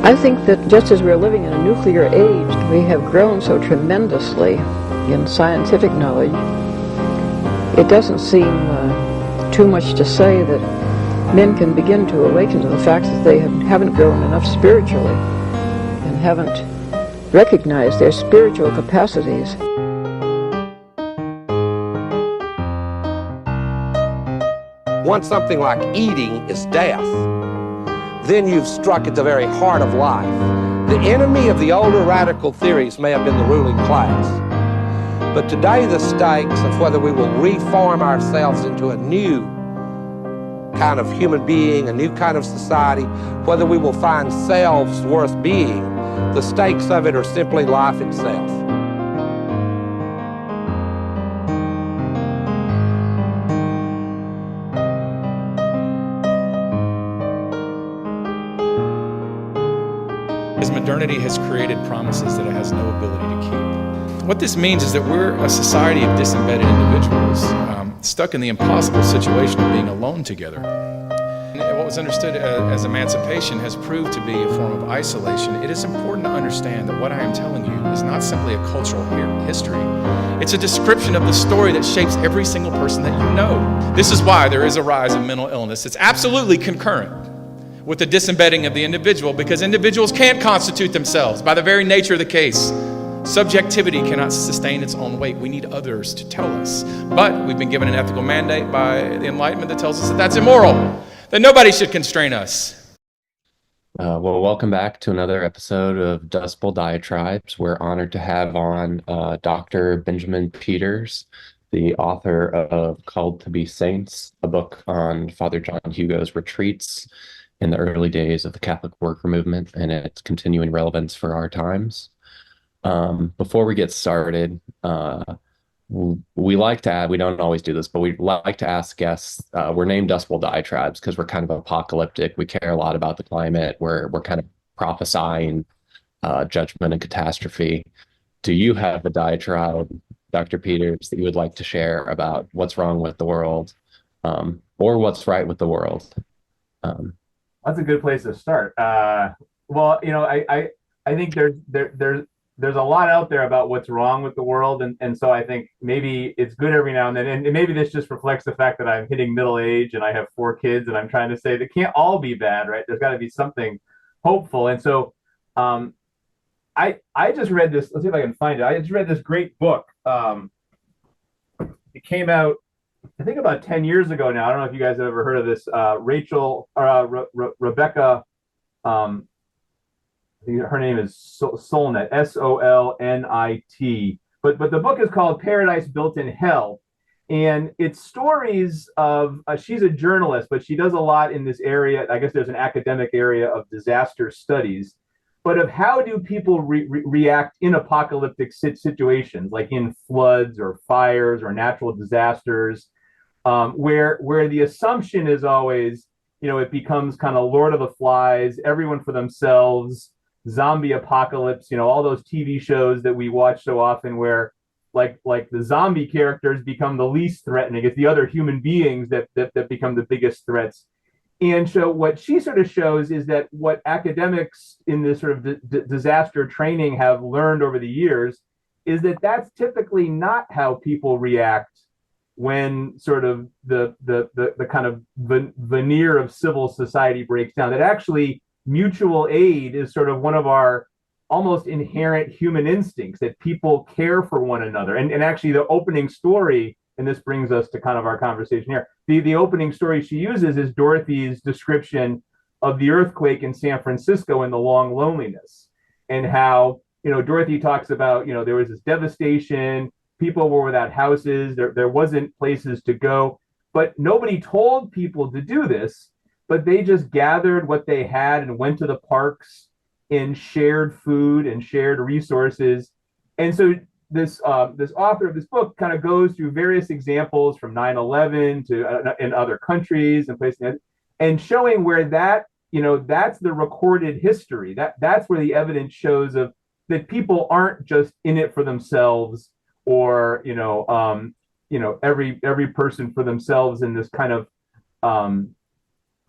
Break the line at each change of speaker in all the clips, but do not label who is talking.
I think that just as we're living in a nuclear age, we have grown so tremendously in scientific knowledge. It doesn't seem too much to say that men can begin to awaken to the fact that they haven't grown enough spiritually and haven't recognized their spiritual capacities.
Once something like eating is death, then you've struck at the very heart of life. The enemy of the older radical theories may have been the ruling class, but today the stakes of whether we will reform ourselves into a new kind of human being, a new kind of society, whether we will find selves worth being, the stakes of it are simply life itself.
Modernity has created promises that it has no ability to keep. What this means is that we're a society of disembedded individuals, stuck in the impossible situation of being alone together. And what was understood as emancipation has proved to be a form of isolation. It is important to understand that what I am telling you is not simply a cultural history. It's a description of the story that shapes every single person that you know. This is why there is a rise in mental illness. It's absolutely concurrent with the disembedding of the individual, because individuals can't constitute themselves by the very nature of the case. Subjectivity cannot sustain its own weight. We need others to tell us. But we've been given an ethical mandate by the Enlightenment that tells us that that's immoral, that nobody should constrain us.
Well, welcome back to another episode of Dustbowl Diatribes. We're honored to have on Dr. Benjamin Peters, the author of Called to be Saints, a book on Father John Hugo's retreats in the early days of the Catholic worker movement and its continuing relevance for our times. Before we get started, we like to add, we don't always do this, but we like to ask guests, we're named Dustbowl Diatribes because we're kind of apocalyptic. We care a lot about the climate. We're kind of prophesying judgment and catastrophe. Do you have a diatribe, Dr. Peters, that you would like to share about what's wrong with the world, or what's right with the world?
That's a good place to start. Well, you know, I think there's a lot out there about what's wrong with the world, and so I think maybe it's good every now and then, and maybe this just reflects the fact that I'm hitting middle age and I have 4 kids, and I'm trying to say they can't all be bad, right? There's got to be something hopeful, and so I just read this. Let's see if I can find it. I just read this great book. It came out, I think, about 10 years ago now. I don't know if you guys have ever heard of this. Rebecca, I think her name is Solnit, Solnit. But the book is called Paradise Built in Hell. And it's stories of, she's a journalist, but she does a lot in this area. I guess there's an academic area of disaster studies, but of how do people react in apocalyptic situations, like in floods or fires or natural disasters. Where the assumption is always, you know, it becomes kind of Lord of the Flies, everyone for themselves, zombie apocalypse, you know, all those TV shows that we watch so often where like the zombie characters become the least threatening. It's the other human beings that become the biggest threats. And so what she sort of shows is that what academics in this sort of disaster training have learned over the years is that that's typically not how people react when sort of the kind of veneer of civil society breaks down. That actually mutual aid is sort of one of our almost inherent human instincts, that people care for one another. And actually the opening story, and this brings us to kind of our conversation here, the opening story she uses is Dorothy's description of the earthquake in San Francisco and the long loneliness, and how, you know, Dorothy talks about, you know, there was this devastation, people were without houses, there wasn't places to go, but nobody told people to do this, but they just gathered what they had and went to the parks and shared food and shared resources. And so this author of this book kind of goes through various examples from 9/11 to in other countries and places, and showing where that, you know, that's the recorded history, that's where the evidence shows of that people aren't just in it for themselves, or every person for themselves in this kind of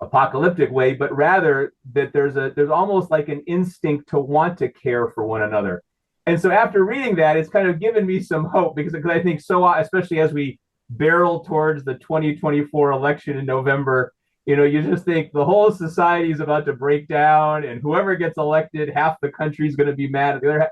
apocalyptic way, but rather that there's almost like an instinct to want to care for one another. And so after reading that, it's kind of given me some hope because I think so, especially as we barrel towards the 2024 election in November, you just think the whole society is about to break down, and whoever gets elected, half the country is going to be mad at the other half.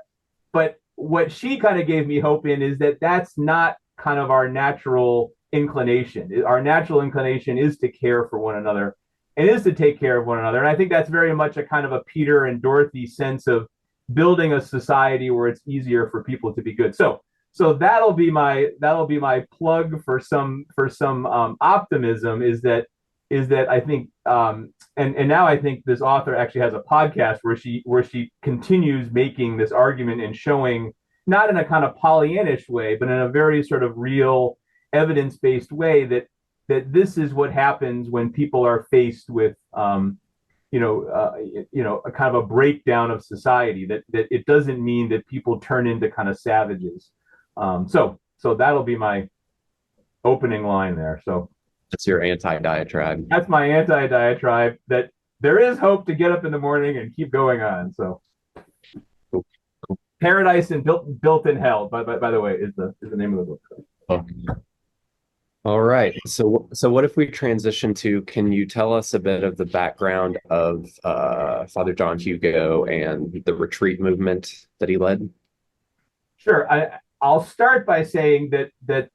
But what she kind of gave me hope in is that that's not kind of our natural inclination. Our natural inclination is to care for one another and is to take care of one another. And I think that's very much a kind of a Peter and Dorothy sense of building a society where it's easier for people to be good. So that'll be my plug for some optimism is that I think and now I think this author actually has a podcast where she continues making this argument and showing, not in a kind of Pollyannish way, but in a very sort of real evidence-based way, that this is what happens when people are faced with a kind of a breakdown of society, that it doesn't mean that people turn into kind of savages. So that'll be my opening line there. So
that's your anti-diatribe.
That's my anti-diatribe, that there is hope to get up in the morning and keep going on. So
cool.
Paradise and Built in Hell, by the way, is the name of the book.
Okay. All right. So what if we transition to, can you tell us a bit of the background of Father John Hugo and the retreat movement that he led?
Sure. I'll start by saying that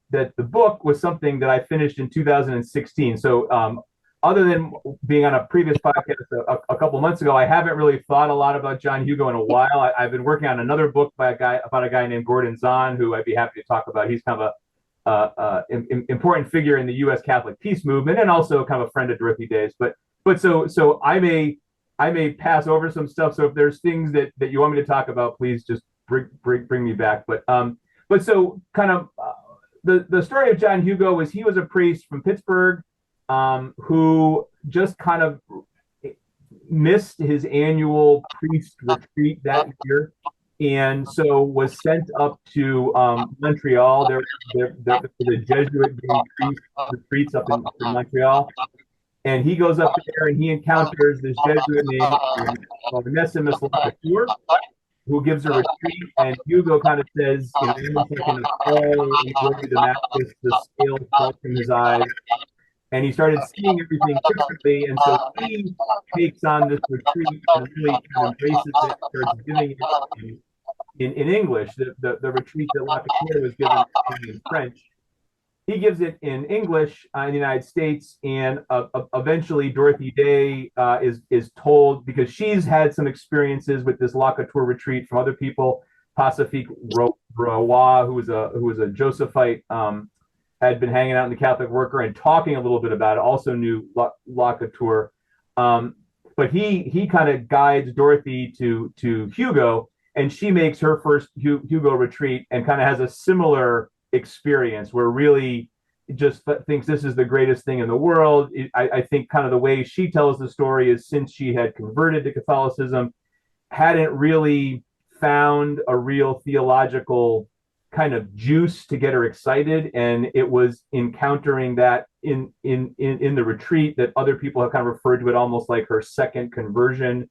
the book was something that I finished in 2016. So other than being on a previous podcast a couple months ago, I haven't really thought a lot about John Hugo in a while. I've been working on another book about a guy named Gordon Zahn, who I'd be happy to talk about. He's kind of important figure in the U.S. Catholic peace movement, and also kind of a friend of Dorothy Day's. But so I may pass over some stuff. So if there's things that you want me to talk about, please just bring me back. But so kind of the story of John Hugo was, he was a priest from Pittsburgh who just kind of missed his annual priest retreat that year, and so was sent up to Montreal. There was a Jesuit priest retreats up in Montreal, and he goes up there and he encounters this Jesuit named Onesimus Latour, who gives a retreat, and Hugo kind of says, almost like in a fall in Damascus, the scale fell from his eyes, and he started seeing everything differently, and so he takes on this retreat and really kind of embraces it, starts giving it in English. The retreat that Latour was given in French, he gives it in English in the United States, and eventually Dorothy Day is told, because she's had some experiences with this Latour retreat from other people. Pacifique Roy, who was a Josephite, had been hanging out in the Catholic Worker and talking a little bit about it, also knew Latour. But he kind of guides Dorothy to Hugo, and she makes her first Hugo retreat and kind of has a similar experience where really just thinks this is the greatest thing in the world. I think kind of the way she tells the story is, since she had converted to Catholicism, hadn't really found a real theological kind of juice to get her excited, and it was encountering that in the retreat that other people have kind of referred to it almost like her second conversion.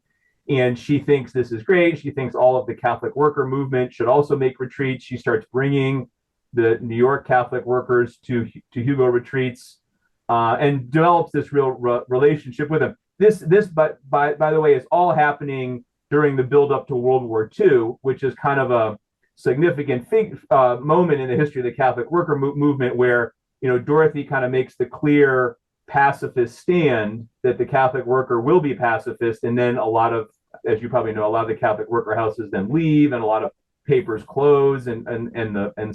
And she thinks this is great. She thinks all of the Catholic worker movement should also make retreats. She starts bringing the New York Catholic workers to Hugo retreats, and develops this real relationship with him. This, by the way, is all happening during the build up to World War II, which is kind of a significant moment in the history of the Catholic worker movement, where Dorothy kind of makes the clear pacifist stand that the Catholic worker will be pacifist, and then a lot of, as you probably know, a lot of the Catholic worker houses then leave, and a lot of papers close, and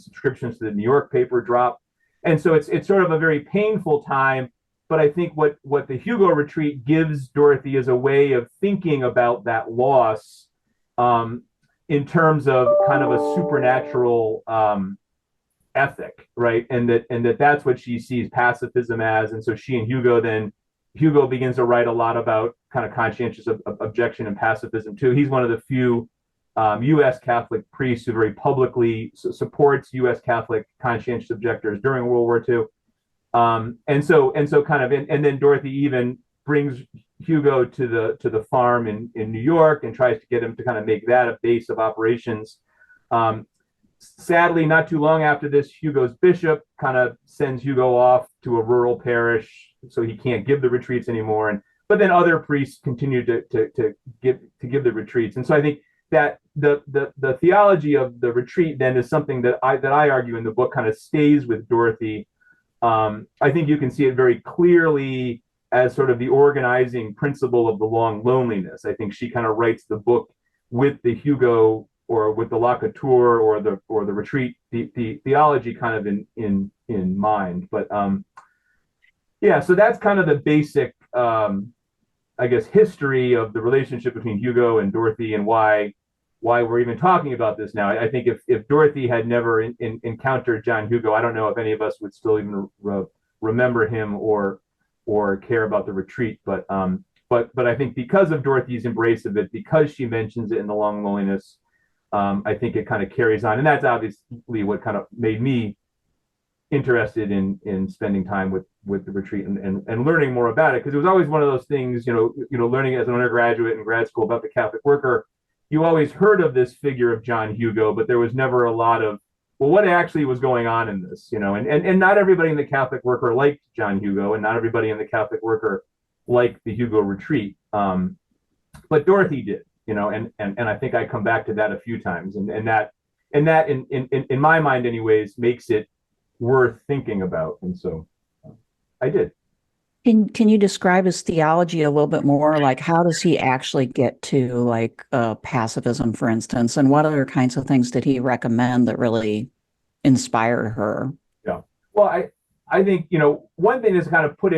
subscriptions to the New York paper drop, and so it's sort of a very painful time. But I think what the Hugo retreat gives Dorothy is a way of thinking about that loss in terms of kind of a supernatural ethic, right? And that's what she sees pacifism as. And so she and Hugo begins to write a lot about kind of conscientious objection and pacifism too. He's one of the few U.S. Catholic priests who very publicly supports U.S. Catholic conscientious objectors during World War II. And so kind of, and then Dorothy even brings Hugo to the farm in New York and tries to get him to kind of make that a base of operations. Sadly, not too long after this, Hugo's bishop kind of sends Hugo off to a rural parish, so he can't give the retreats anymore. But then other priests continue to give the retreats. And so I think that the theology of the retreat then is something that I argue in the book kind of stays with Dorothy. I think you can see it very clearly as sort of the organizing principle of the long loneliness. I think she kind of writes the book with the Hugo or with the Locatour or the retreat the theology kind of in mind. But yeah, so that's kind of the basic I guess history of the relationship between Hugo and Dorothy and why we're even talking about this now. I think if Dorothy had never encountered John Hugo, I don't know if any of us would still even remember him or care about the retreat. But I think because of Dorothy's embrace of it, because she mentions it in The Long Loneliness, I think it kind of carries on. And that's obviously what kind of made me interested in spending time with the retreat and learning more about it. Because it was always one of those things, learning as an undergraduate in grad school about the Catholic worker, you always heard of this figure of John Hugo, but there was never a lot of, well, what actually was going on in this, and not everybody in the Catholic worker liked John Hugo, and not everybody in the Catholic worker liked the Hugo retreat. But Dorothy did, and I think I come back to that a few times, and that in my mind anyways makes it worth thinking about. And so I did.
Can you describe his theology a little bit more? Like, how does he actually get to like pacifism, for instance, and what other kinds of things did he recommend that really inspired her?
Yeah. Well, I think one thing is kind of put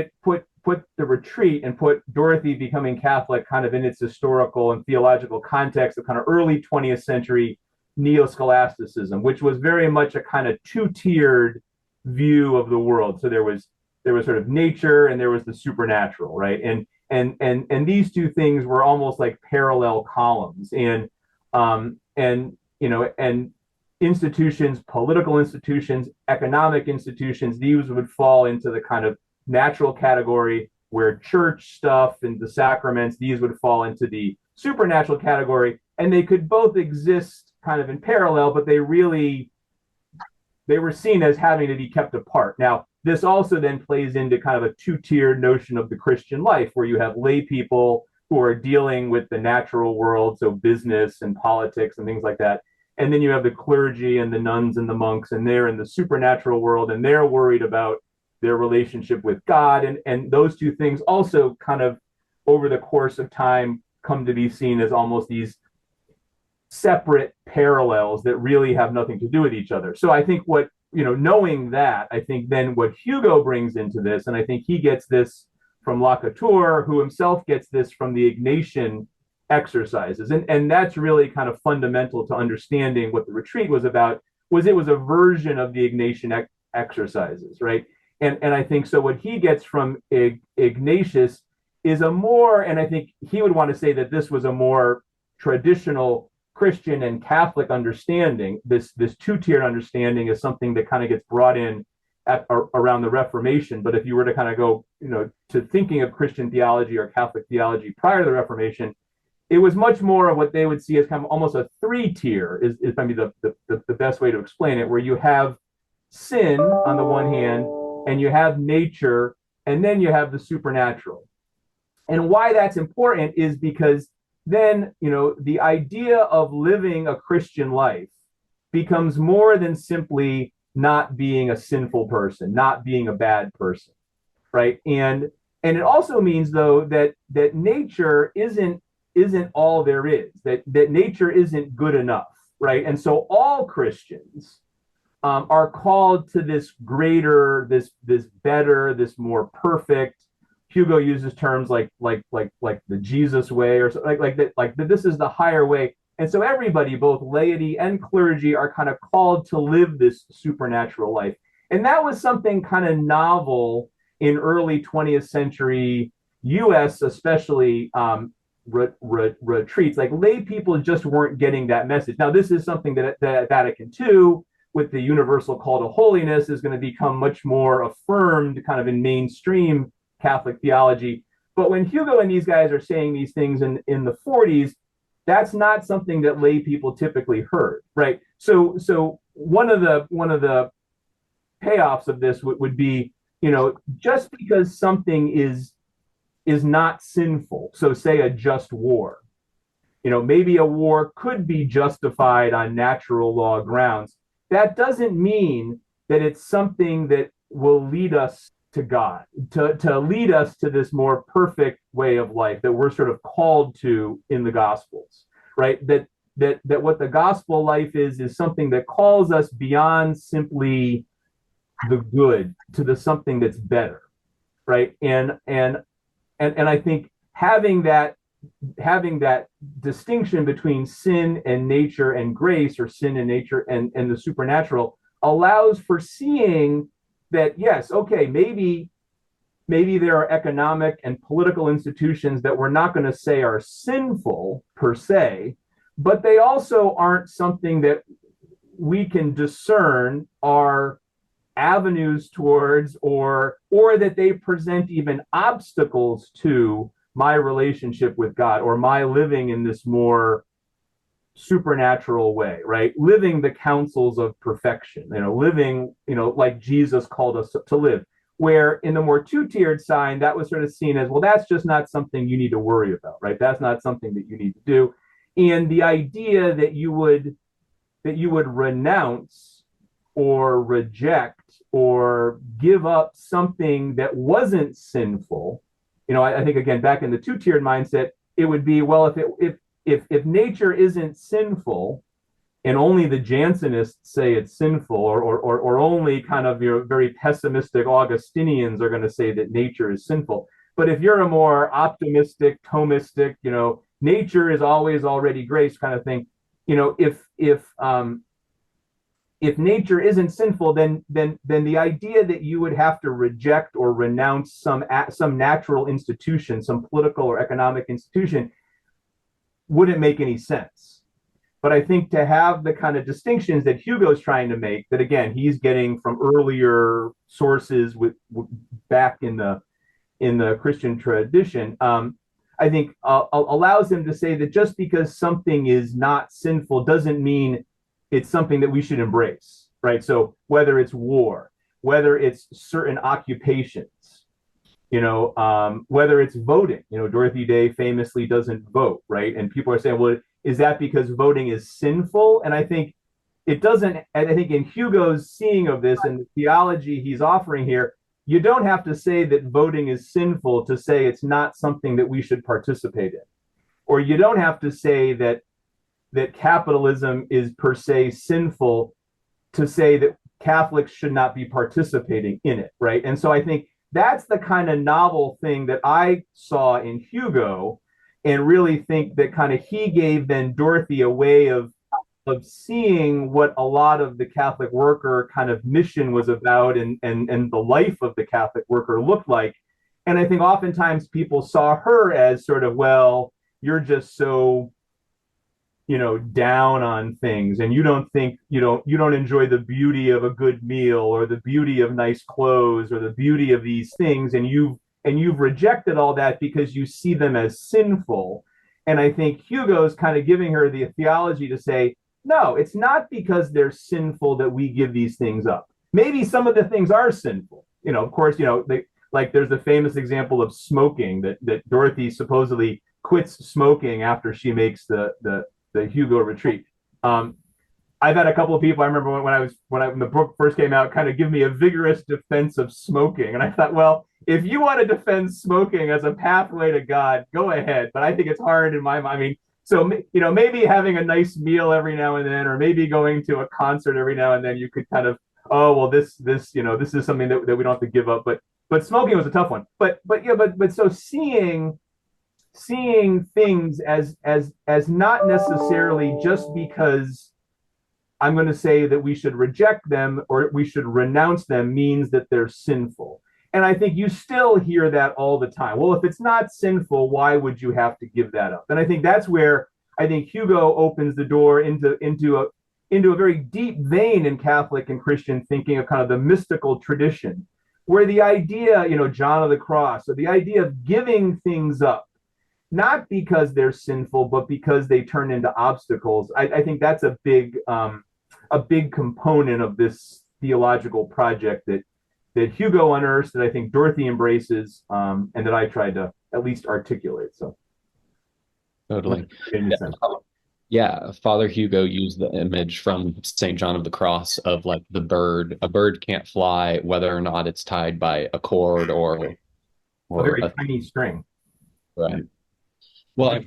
the retreat and put Dorothy becoming Catholic kind of in its historical and theological context of kind of early 20th century neo-scholasticism, which was very much a kind of two-tiered view of the world. So there was sort of nature and there was the supernatural, right? And these two things were almost like parallel columns. And institutions, political institutions, economic institutions, these would fall into the kind of natural category, where church stuff and the sacraments, these would fall into the supernatural category. And they could both exist kind of in parallel, but they were seen as having to be kept apart. Now, this also then plays into kind of a two-tiered notion of the Christian life, where you have lay people who are dealing with the natural world, so business and politics and things like that. And then you have the clergy and the nuns and the monks, and they're in the supernatural world, and they're worried about their relationship with God. And those two things also kind of, over the course of time, come to be seen as almost these separate parallels that really have nothing to do with each other. So I think knowing that, I think then what Hugo brings into this, and I think he gets this from Locatour, who himself gets this from the Ignatian exercises. And that's really kind of fundamental to understanding what the retreat was about, was it was a version of the Ignatian exercises, right? And I think so what he gets from Ignatius is a more, and I think he would want to say that this was a more traditional Christian and Catholic understanding. This two-tiered understanding is something that kind of gets brought in around the Reformation. But if you were to kind of go, to thinking of Christian theology or Catholic theology prior to the Reformation, it was much more of what they would see as kind of almost a three-tier is maybe the best way to explain it, where you have sin on the one hand, and you have nature, and then you have the supernatural. And why that's important is because then, the idea of living a Christian life becomes more than simply not being a sinful person, not being a bad person, right? And it also means, though, that nature isn't all there is, that nature isn't good enough, right? And so all Christians are called to this greater, this better, this more perfect. Hugo uses terms like the Jesus way, or like that this is the higher way. And so everybody, both laity and clergy, are kind of called to live this supernatural life. And that was something kind of novel in early 20th century US, especially retreats. Like lay people just weren't getting that message. Now, this is something that Vatican II, with the universal call to holiness, is going to become much more affirmed kind of in mainstream Catholic theology. But when Hugo and these guys are saying these things in the 40s, that's not something that lay people typically heard, right? So one of the payoffs of this would be, just because something is not sinful, so say a just war, maybe a war could be justified on natural law grounds. That doesn't mean that it's something that will lead us to God, to lead us to this more perfect way of life that we're sort of called to in the Gospels, right? That what the gospel life is something that calls us beyond simply the good to the something that's better, right? And I think having that distinction between sin and nature and grace, or sin and nature and the supernatural, allows for seeing that, yes, okay, maybe there are economic and political institutions that we're not going to say are sinful per se, but they also aren't something that we can discern are avenues towards, or that they present even obstacles to my relationship with God, or my living in this more supernatural way, right? Living the counsels of perfection, living, like Jesus called us to live. Where in the more two-tiered sign, that was sort of seen as, well, that's just not something you need to worry about, right? That's not something that you need to do. And the idea that you would renounce or reject or give up something that wasn't sinful, I think, again, back in the two-tiered mindset, it would be, well, if nature isn't sinful, and only the Jansenists say it's sinful, or only kind of your very pessimistic Augustinians are going to say that nature is sinful. But if you're a more optimistic, Thomistic, nature is always already grace kind of thing, if nature isn't sinful, then the idea that you would have to reject or renounce some natural institution, some political or economic institution, wouldn't make any sense. But I think to have the kind of distinctions that Hugo's trying to make, that again he's getting from earlier sources with back in the Christian tradition, I think allows him to say that just because something is not sinful doesn't mean it's something that we should embrace, right? So whether it's war, whether it's certain occupations, whether it's voting, Dorothy Day famously doesn't vote, right? And people are saying, well, is that because voting is sinful? And I think it doesn't. And I think in Hugo's seeing of this and the theology he's offering here, you don't have to say that voting is sinful to say it's not something that we should participate in. Or you don't have to say that capitalism is per se sinful to say that Catholics should not be participating in it, right? And so I think that's the kind of novel thing that I saw in Hugo, and really think that kind of he gave then Dorothy a way of seeing what a lot of the Catholic worker kind of mission was about, and the life of the Catholic worker looked like. And I think oftentimes people saw her as sort of, well, you're just so down on things, and you don't enjoy the beauty of a good meal, or the beauty of nice clothes, or the beauty of these things, and you've rejected all that because you see them as sinful. And I think Hugo's kind of giving her the theology to say, no, it's not because they're sinful that we give these things up. Maybe some of the things are sinful, of course, like there's the famous example of smoking, that Dorothy supposedly quits smoking after she makes the Hugo retreat. I've had a couple of people, I remember when the book first came out, kind of give me a vigorous defense of smoking. And I thought, well, if you want to defend smoking as a pathway to God, go ahead. But I think it's hard in my mind. I mean, so, maybe having a nice meal every now and then, or maybe going to a concert every now and then, you could kind of, oh, well, this is something that we don't have to give up. But smoking was a tough one. But so seeing things as not necessarily just because I'm going to say that we should reject them or we should renounce them means that they're sinful. And I think you still hear that all the time. Well, if it's not sinful, why would you have to give that up? And I think that's where I think Hugo opens the door into a very deep vein in Catholic and Christian thinking of kind of the mystical tradition, where the idea, John of the Cross, or the idea of giving things up, not because they're sinful, but because they turn into obstacles. I think that's a big component of this theological project that Hugo unearths, that I think Dorothy embraces, and that I tried to at least articulate. So
Totally. Yeah, Father Hugo used the image from St. John of the Cross of like the bird. A bird can't fly whether or not it's tied by a cord or
a very tiny string.
Right. Well,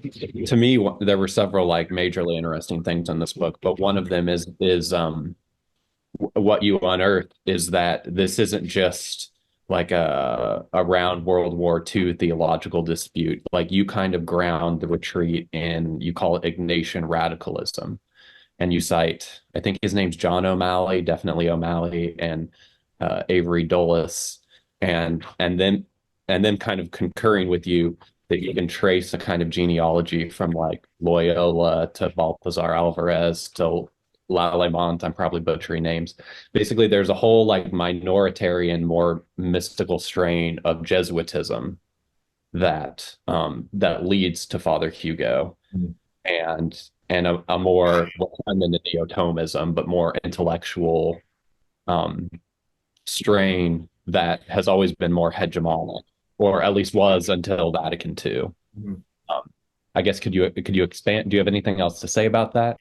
to me, there were several like majorly interesting things in this book, but one of them is what you unearth is that this isn't just like a around World War II theological dispute. Like you kind of ground the retreat in, you call it Ignatian radicalism. And you cite, I think his name's John O'Malley, definitely O'Malley, and Avery Dulles, and then kind of concurring with you that you can trace a kind of genealogy from like Loyola to Balthazar Alvarez to Lalemant. I'm probably butchering names. Basically, there's a whole like minoritarian, more mystical strain of Jesuitism that leads to Father Hugo, and a more, well, I'm into neo-Thomism, but more intellectual strain that has always been more hegemonic, or at least was until Vatican II. I guess could you expand? Do you have anything else to say about that?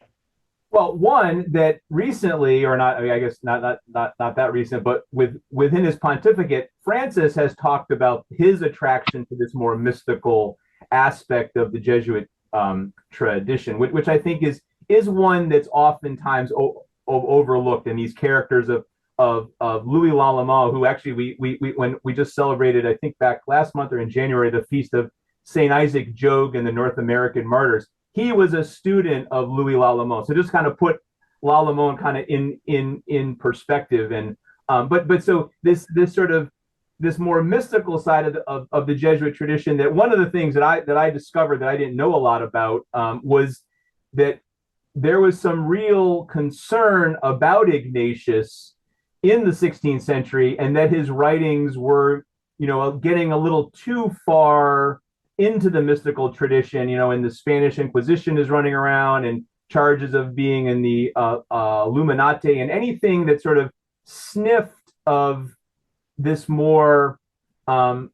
Well, one, that recently, or not, I mean, I guess not that recent, but within his pontificate, Francis has talked about his attraction to this more mystical aspect of the Jesuit tradition, which I think is one that's oftentimes overlooked in these characters of Louis Lallemand, who actually when we just celebrated, I think back last month or in January, the feast of Saint Isaac Jogues and the North American martyrs. He was a student of Louis Lallemand, so just kind of put Lallemand kind of in perspective. And but so this sort of this more mystical side of the Jesuit tradition, that one of the things that I discovered that I didn't know a lot about was that there was some real concern about Ignatius in the 16th century, and that his writings were, getting a little too far into the mystical tradition, and the Spanish Inquisition is running around, and charges of being in the Illuminati, and anything that sort of sniffed of this more, I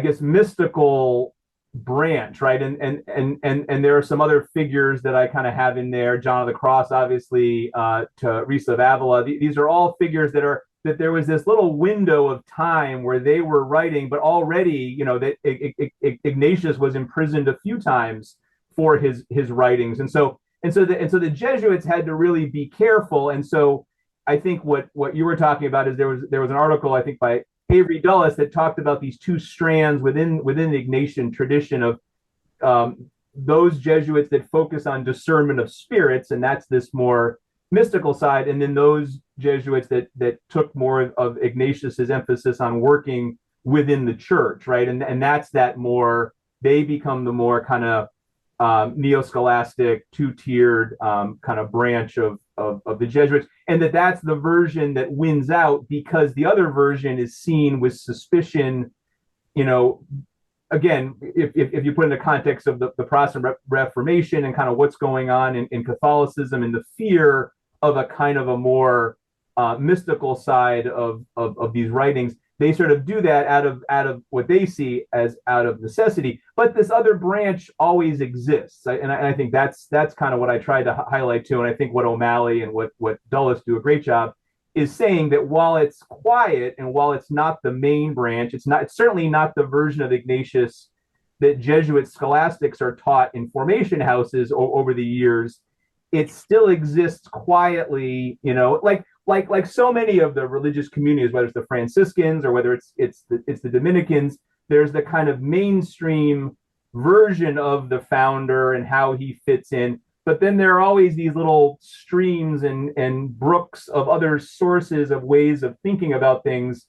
guess, mystical branch, right? And there are some other figures that I kind of have in there. John of the Cross, obviously, Teresa of Avila. These are all figures that there was this little window of time where they were writing, but already, that Ignatius was imprisoned a few times for his writings, and so the Jesuits had to really be careful. And so I think what you were talking about is there was an article, I think, by Avery Dulles that talked about these two strands within the Ignatian tradition of those Jesuits that focus on discernment of spirits, and that's this more mystical side, and then those Jesuits that took more of Ignatius's emphasis on working within the church, right? And that's that more, they become the more kind of neo-scholastic, two-tiered kind of branch of the Jesuits, and that's the version that wins out, because the other version is seen with suspicion. Again, if you put in the context of the Protestant Reformation and kind of what's going on in Catholicism, and the fear of a kind of a more mystical side of these writings, they sort of do that out of what they see as out of necessity. But this other branch always exists, and I think that's kind of what I tried to highlight too. And I think what O'Malley and what Dulles do a great job is saying, that while it's quiet and while it's not the main branch, it's certainly not the version of Ignatius that Jesuit scholastics are taught in formation houses over the years. It still exists quietly, like so many of the religious communities, whether it's the Franciscans or whether it's the Dominicans. There's the kind of mainstream version of the founder and how he fits in, but then there are always these little streams and brooks of other sources of ways of thinking about things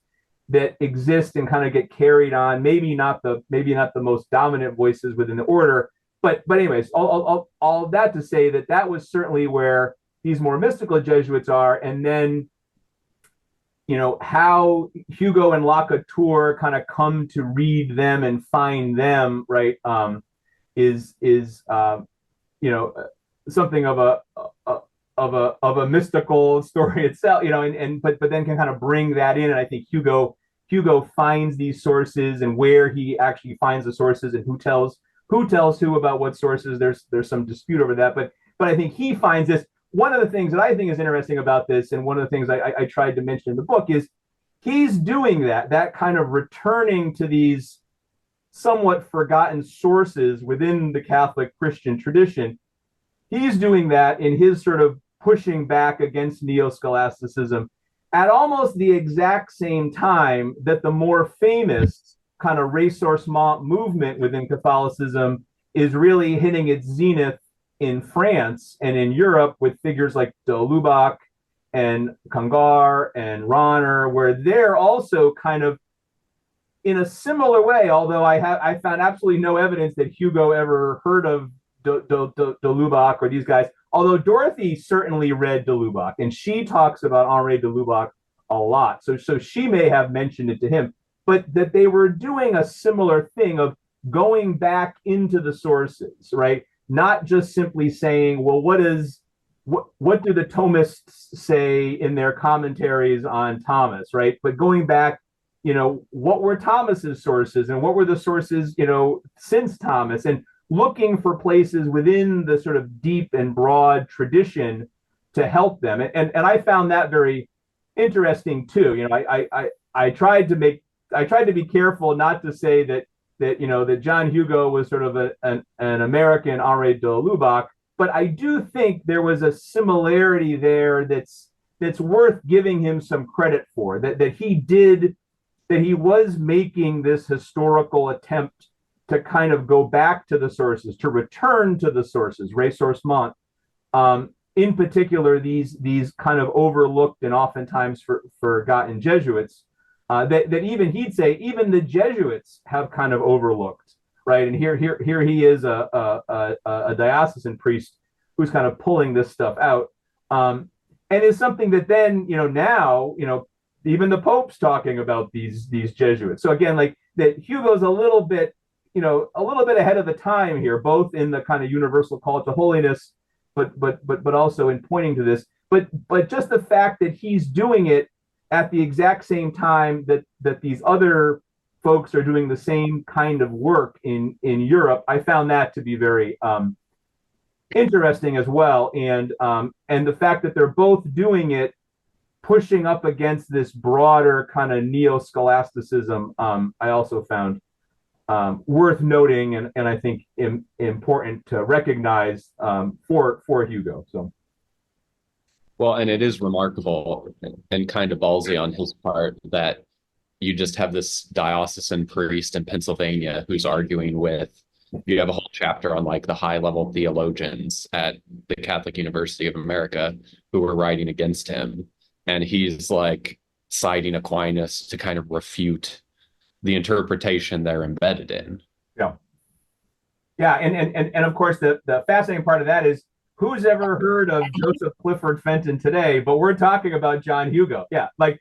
that exist and kind of get carried on. Maybe not the most dominant voices within the order. But anyways, all of that to say that was certainly where these more mystical Jesuits are. And then how Hugo and Lacouture kind of come to read them and find them, right, is something of a mystical story itself, but then can kind of bring that in. And I think Hugo finds these sources, and where he actually finds the sources and who tells who about what sources. There's some dispute over that, but I think he finds this. One of the things that I think is interesting about this, and one of the things I tried to mention in the book, is he's doing that kind of returning to these somewhat forgotten sources within the Catholic Christian tradition. He's doing that in his sort of pushing back against neo-scholasticism at almost the exact same time that the more famous kind of ressourcement movement within Catholicism is really hitting its zenith in France and in Europe, with figures like de Lubac and Congar and Rahner, where they're also kind of in a similar way, although I found absolutely no evidence that Hugo ever heard of de Lubac or these guys, although Dorothy certainly read de Lubac, and she talks about Henri de Lubac a lot. So she may have mentioned it to him, but that they were doing a similar thing of going back into the sources, right? Not just simply saying, well, what do the Thomists say in their commentaries on Thomas, right? But going back, what were Thomas's sources, and what were the sources, since Thomas, and looking for places within the sort of deep and broad tradition to help them. And I found that very interesting too. I tried to be careful not to say that John Hugo was sort of an American Henri de Lubac, but I do think there was a similarity there that's worth giving him some credit for. That he was making this historical attempt to kind of go back to the sources, to return to the sources, ressourcement. In particular, these kind of overlooked and oftentimes forgotten Jesuits. That even he'd say even the Jesuits have kind of overlooked, right? And here he is a diocesan priest who's kind of pulling this stuff out, and is something that then now even the Pope's talking about these Jesuits. So again, like that, Hugo's a little bit ahead of the time here, both in the kind of universal call to holiness, but also in pointing to this. But just the fact that he's doing it at the exact same time that these other folks are doing the same kind of work in Europe, I found that to be very interesting as well. And the fact that they're both doing it, pushing up against this broader kind of neo-scholasticism, I also found worth noting, and I think important to recognize for Hugo. So.
Well, and it is remarkable and kind of ballsy on his part that you just have this diocesan priest in Pennsylvania who's arguing with, you have a whole chapter on like the high level theologians at the Catholic University of America who were writing against him. And he's like citing Aquinas to kind of refute the interpretation they're embedded in.
Yeah. Yeah. And of course, the fascinating part of that is, who's ever heard of Joseph Clifford Fenton today? But we're talking about John Hugo. Yeah, but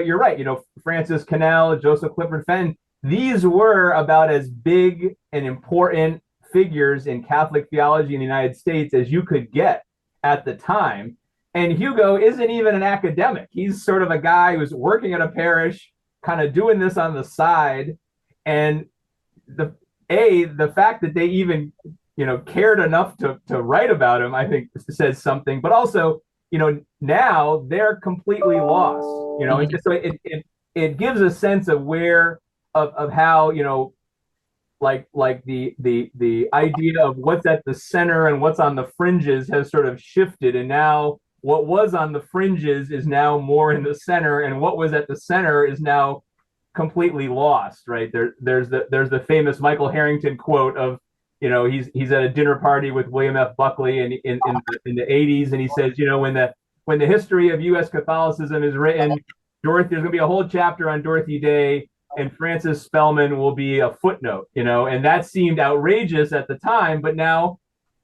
you're right. Francis Cannell, Joseph Clifford Fenton, these were about as big and important figures in Catholic theology in the United States as you could get at the time. And Hugo isn't even an academic. He's sort of a guy who's working at a parish, kind of doing this on the side. And the fact that they even cared enough to write about him, I think says something. But also, now they're completely lost. And just so it gives a sense of where of how like the idea of what's at the center and what's on the fringes has sort of shifted, and now what was on the fringes is now more in the center, and what was at the center is now completely lost. Right there's the famous Michael Harrington quote of, he's at a dinner party with William F. Buckley in the 80s, and he says, when the history of U.S. Catholicism is written, there's going to be a whole chapter on Dorothy Day, and Francis Spellman will be a footnote, and that seemed outrageous at the time, but now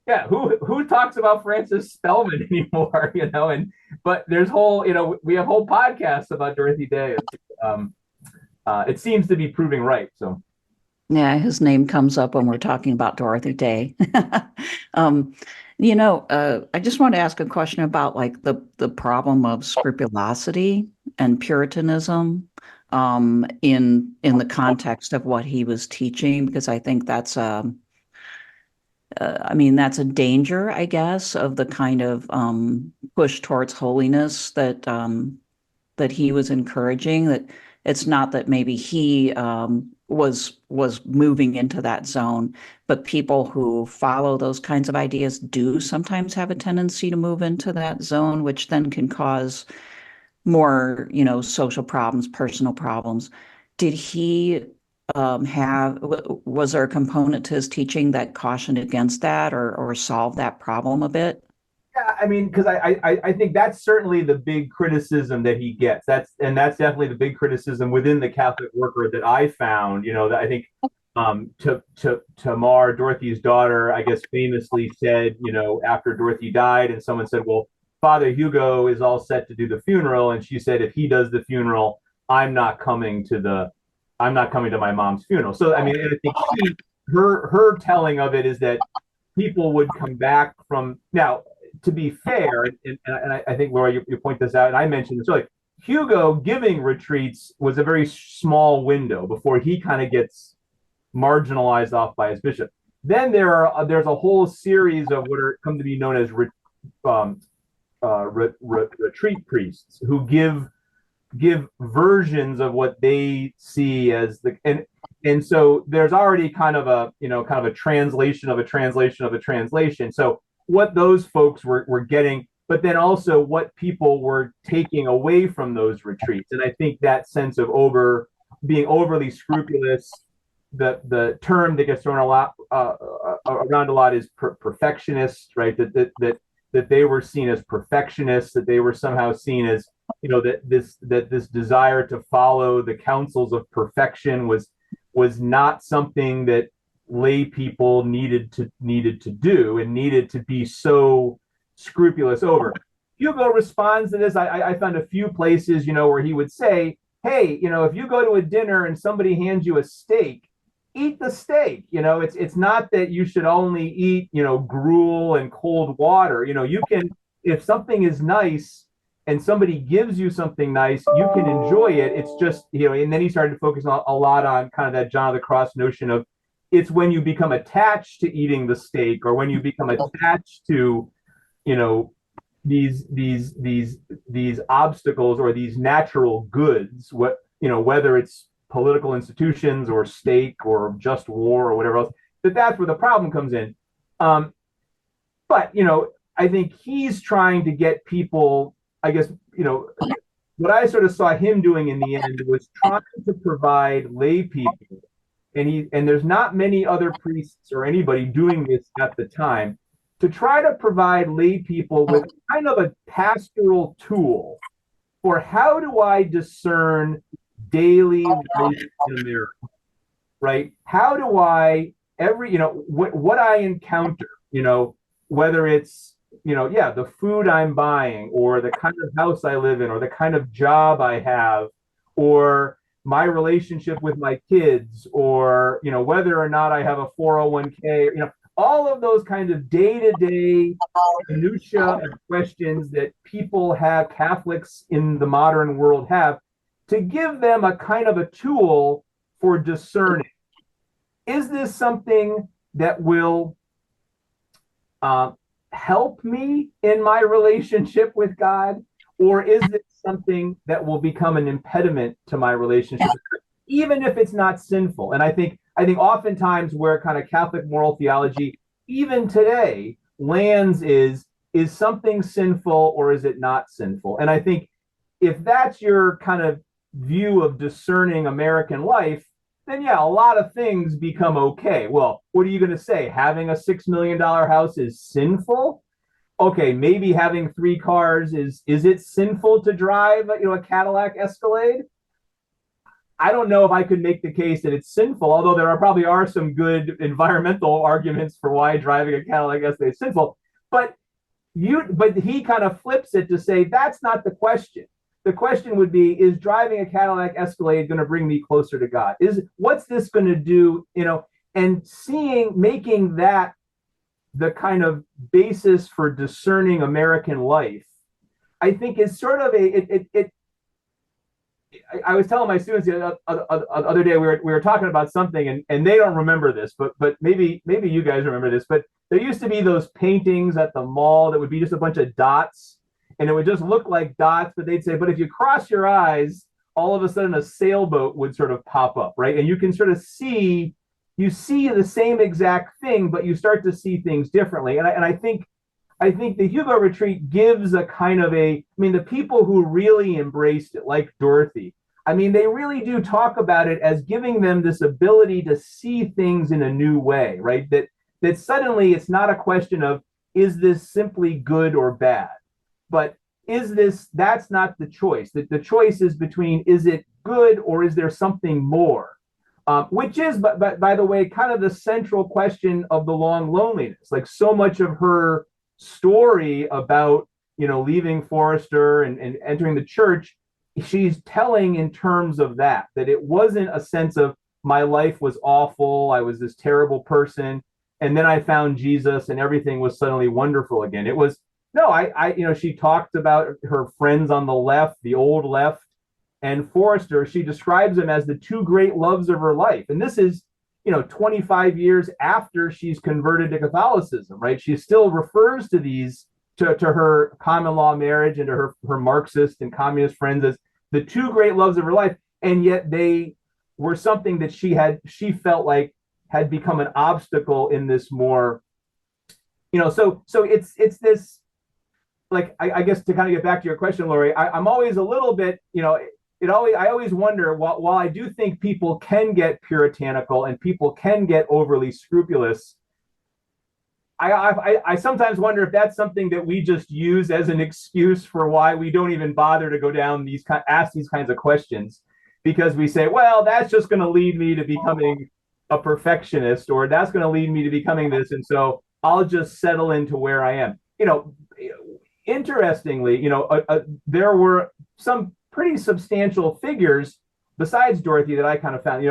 Yeah, who talks about Francis Spellman anymore? But there's whole, we have whole podcasts about Dorothy Day. It seems to be proving right. So
Yeah, his name comes up when we're talking about Dorothy Day. I just want to ask a question about like the problem of scrupulosity and Puritanism in the context of what he was teaching, because I think that's that's a danger, I guess, of the kind of push towards holiness that he was encouraging. That it's not that maybe he was moving into that zone, but people who follow those kinds of ideas do sometimes have a tendency to move into that zone, which then can cause more, social problems, personal problems. Did he was there a component to his teaching that cautioned against that or solved that problem a bit?
yeah, I mean, because I think that's certainly the big criticism that he gets. That's definitely the big criticism within the Catholic worker that I found. That I think Tamar, Dorothy's daughter, I guess famously said, after Dorothy died, and someone said, "Well, Father Hugo is all set to do the funeral," and she said, "If he does the funeral, I'm not coming to my mom's funeral." So I mean, and I think her telling of it is that people would come back from now. To be fair, and I think, Laurie, you point this out, and I mentioned this earlier, Hugo giving retreats was a very small window before he kind of gets marginalized off by his bishop. Then there's a whole series of what are come to be known as retreat priests who give versions of what they see as and so there's already kind of a translation of a translation of a translation. So what those folks were getting, but then also what people were taking away from those retreats. And I think that sense of being overly scrupulous, the term that gets thrown around a lot is perfectionist, right? That they were seen as perfectionists, that they were somehow seen as, that this desire to follow the counsels of perfection was not something that lay people needed to do and needed to be so scrupulous over. Hugo responds to this. I found a few places, where he would say, "Hey, if you go to a dinner and somebody hands you a steak, eat the steak. It's not that you should only eat, gruel and cold water. You can, if something is nice and somebody gives you something nice, you can enjoy it. It's just, and then he started to focus a lot on kind of that John of the Cross notion of it's when you become attached to eating the steak or when you become attached to, these obstacles or these natural goods, whether it's political institutions or steak or just war or whatever else, that's where the problem comes in. But, I think he's trying to get people, I guess, what I sort of saw him doing in the end was trying to provide lay people, and there's not many other priests or anybody doing this at the time, to try to provide lay people with kind of a pastoral tool for how do I discern daily life in America, right? How do I what I encounter, whether it's, the food I'm buying or the kind of house I live in or the kind of job I have or my relationship with my kids or, whether or not I have a 401k, all of those kinds of day-to-day minutia and questions that people have, Catholics in the modern world have, to give them a kind of a tool for discerning. Is this something that will help me in my relationship with God? Or is it something that will become an impediment to my relationship with God, even if it's not sinful? And I think oftentimes where kind of Catholic moral theology, even today, lands is something sinful or is it not sinful? And I think if that's your kind of view of discerning American life, then yeah, a lot of things become okay. Well, what are you going to say? Having a $6 million house is sinful? Okay, maybe having 3 cars is it sinful to drive, a Cadillac Escalade? I don't know if I could make the case that it's sinful, although there probably are some good environmental arguments for why driving a Cadillac Escalade is sinful. But he kind of flips it to say that's not the question. The question would be, is driving a Cadillac Escalade going to bring me closer to God? What's this going to do? And making that the kind of basis for discerning American life, I think is sort of I was telling my students the other day, we were talking about something, and they don't remember this, but maybe you guys remember this. But there used to be those paintings at the mall that would be just a bunch of dots, and it would just look like dots. But they'd say, but if you cross your eyes, all of a sudden a sailboat would sort of pop up, right? And you can sort of see the same exact thing, but you start to see things differently. And I think the Hugo retreat gives a kind of the people who really embraced it, like Dorothy, they really do talk about it as giving them this ability to see things in a new way, right? That suddenly it's not a question of, is this simply good or bad? But that's not the choice. The choice is between, is it good or is there something more? Which is, but by the way, kind of the central question of The Long Loneliness. Like, so much of her story about leaving Forrester and entering the church, she's telling in terms of that it wasn't a sense of my life was awful, I was this terrible person, and then I found Jesus and everything was suddenly wonderful again. It was she talked about her friends on the left, the old left, and Forrester. She describes them as the two great loves of her life, and this is 25 years after she's converted to Catholicism, right? She still refers to these, to her common law marriage and to her Marxist and communist friends as the two great loves of her life. And yet they were something that she felt like had become an obstacle in this more, so it's this, like, I guess to kind of get back to your question, Laurie, I'm always a little bit, I always wonder, while I do think people can get puritanical and people can get overly scrupulous, I sometimes wonder if that's something that we just use as an excuse for why we don't even bother to go down ask these kinds of questions, because we say, well, that's just going to lead me to becoming a perfectionist, or that's going to lead me to becoming this, and so I'll just settle into where I am. Interestingly, there were some pretty substantial figures besides Dorothy that I kind of found.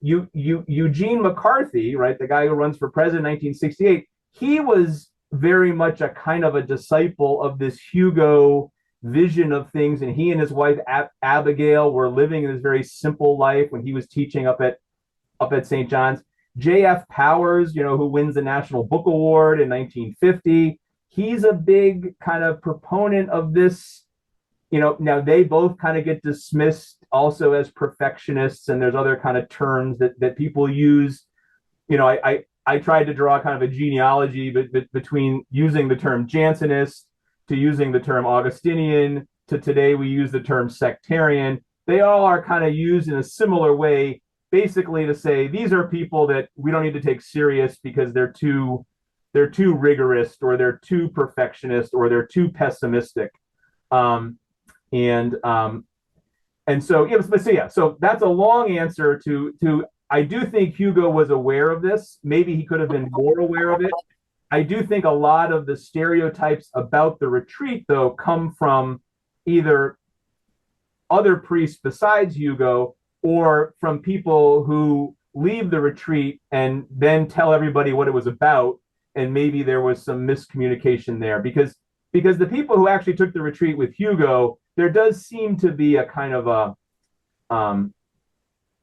Eugene McCarthy, right, the guy who runs for president in 1968, he was very much a kind of a disciple of this Hugo vision of things, and he and his wife Abigail were living in this very simple life when he was teaching up at St. John's. J.F. Powers, who wins the National Book Award in 1950, he's a big kind of proponent of this. Now they both kind of get dismissed also as perfectionists, and there's other kind of terms that people use. I tried to draw kind of a genealogy between using the term Jansenist to using the term Augustinian to today we use the term sectarian. They all are kind of used in a similar way, basically to say these are people that we don't need to take serious because they're too rigorous, or they're too perfectionist, or they're too pessimistic. So that's a long answer to I do think Hugo was aware of this. Maybe he could have been more aware of it. I do think a lot of the stereotypes about the retreat, though, come from either other priests besides Hugo, or from people who leave the retreat and then tell everybody what it was about, and maybe there was some miscommunication there. Because the people who actually took the retreat with Hugo, there does seem to be a kind of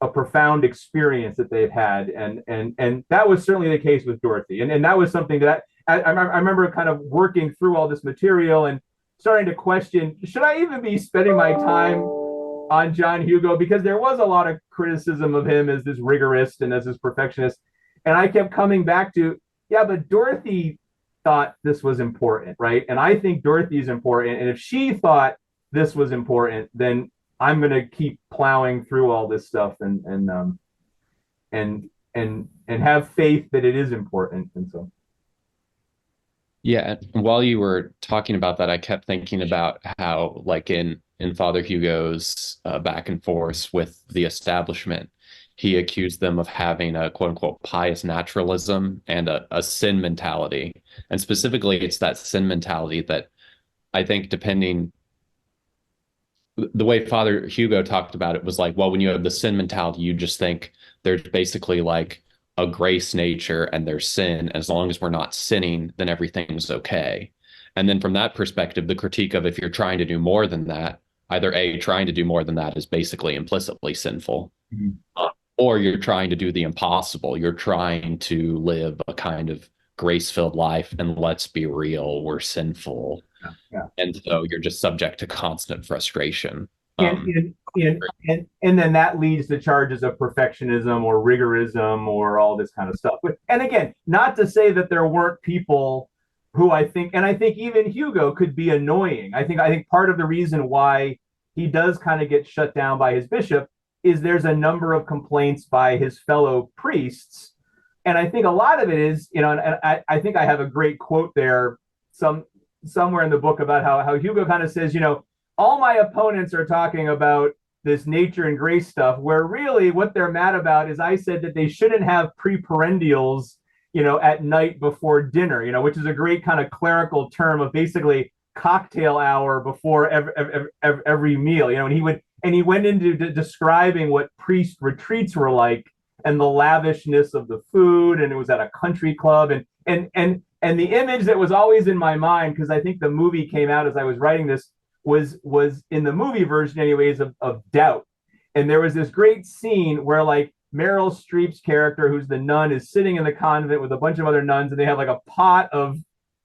a profound experience that they've had, and that was certainly the case with Dorothy, and that was something that I remember kind of working through all this material and starting to question, should I even be spending my time on John Hugo, because there was a lot of criticism of him as this rigorist and as this perfectionist, and I kept coming back to, yeah, but Dorothy thought this was important, right? And I think Dorothy is important, and if she thought this was important, then I'm going to keep plowing through all this stuff and have faith that it is important. And so,
Yeah, and while you were talking about that, I kept thinking about how, like in Father Hugo's back and forth with the establishment, he accused them of having a quote unquote pious naturalism and a sin mentality. And specifically, it's that sin mentality that I think, depending the way Father Hugo talked about it, was like, well, when you have the sin mentality, you just think there's basically like a grace nature and there's sin. As long as we're not sinning, then everything's okay. And then from that perspective, the critique of if you're trying to do more than that, either A, trying to do more than that is basically implicitly sinful,
Mhm.
or you're trying to do the impossible. You're trying to live a kind of grace-filled life, and let's be real, we're sinful.
Yeah.
And so you're just subject to constant frustration.
And, and then that leads to charges of perfectionism or rigorism or all this kind of stuff. And again, not to say that there weren't people who I think even Hugo could be annoying. I think part of the reason why he does kind of get shut down by his bishop is there's a number of complaints by his fellow priests. And I think a lot of it is, and I think I have a great quote there somewhere in the book about how Hugo kind of says, all my opponents are talking about this nature and grace stuff, where really what they're mad about is I said that they shouldn't have preperendials, at night before dinner, which is a great kind of clerical term of basically cocktail hour before every meal, and he went into describing what priest retreats were like and the lavishness of the food, and it was at a country club, and the image that was always in my mind, because I think the movie came out as I was writing this, was in the movie version anyways of Doubt. And there was this great scene where like Meryl Streep's character, who's the nun, is sitting in the convent with a bunch of other nuns, and they have like a pot of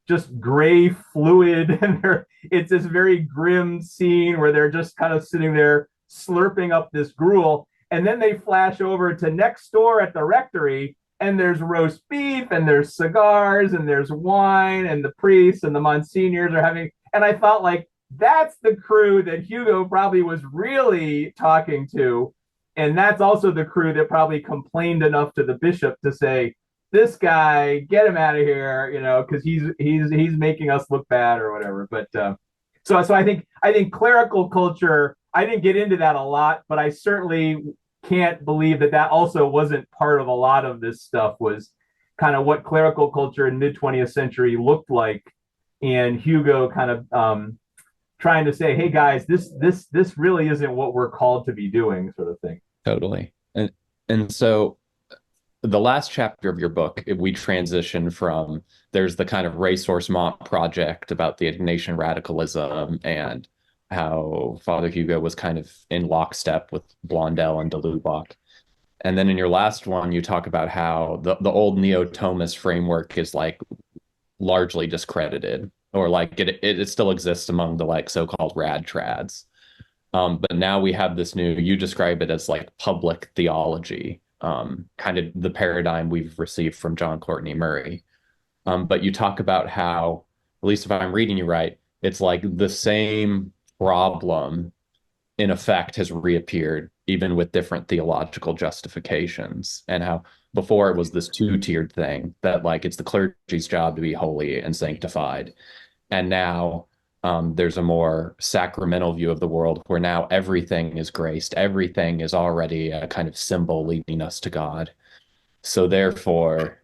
just gray fluid, and it's this very grim scene where they're just kind of sitting there slurping up this gruel. And then they flash over to next door at the rectory, and there's roast beef, and there's cigars, and there's wine, and the priests and the monsignors are having. And I thought, like, that's the crew that Hugo probably was really talking to. And that's also the crew that probably complained enough to the bishop to say, this guy, get him out of here, because he's making us look bad or whatever. But so I think clerical culture, I didn't get into that a lot, but I certainly can't believe that also wasn't part of a lot of this stuff, was kind of what clerical culture in mid 20th century looked like, and Hugo kind of trying to say, hey guys, this really isn't what we're called to be doing, sort of thing.
Totally. And so the last chapter of your book, we transition from, there's the kind of Racehorse Mont project about the Ignatian radicalism and how Father Hugo was kind of in lockstep with Blondel and de Lubac. And then in your last one, you talk about how the old neo-Thomist framework is like largely discredited, or like it still exists among the like so-called rad trads. But now we have this new, you describe it as like public theology, kind of the paradigm we've received from John Courtney Murray. But you talk about how, at least if I'm reading you right, it's like the same problem in effect has reappeared, even with different theological justifications, and how before it was this two-tiered thing that like it's the clergy's job to be holy and sanctified. And now there's a more sacramental view of the world where now everything is graced. Everything is already a kind of symbol leading us to God. So therefore,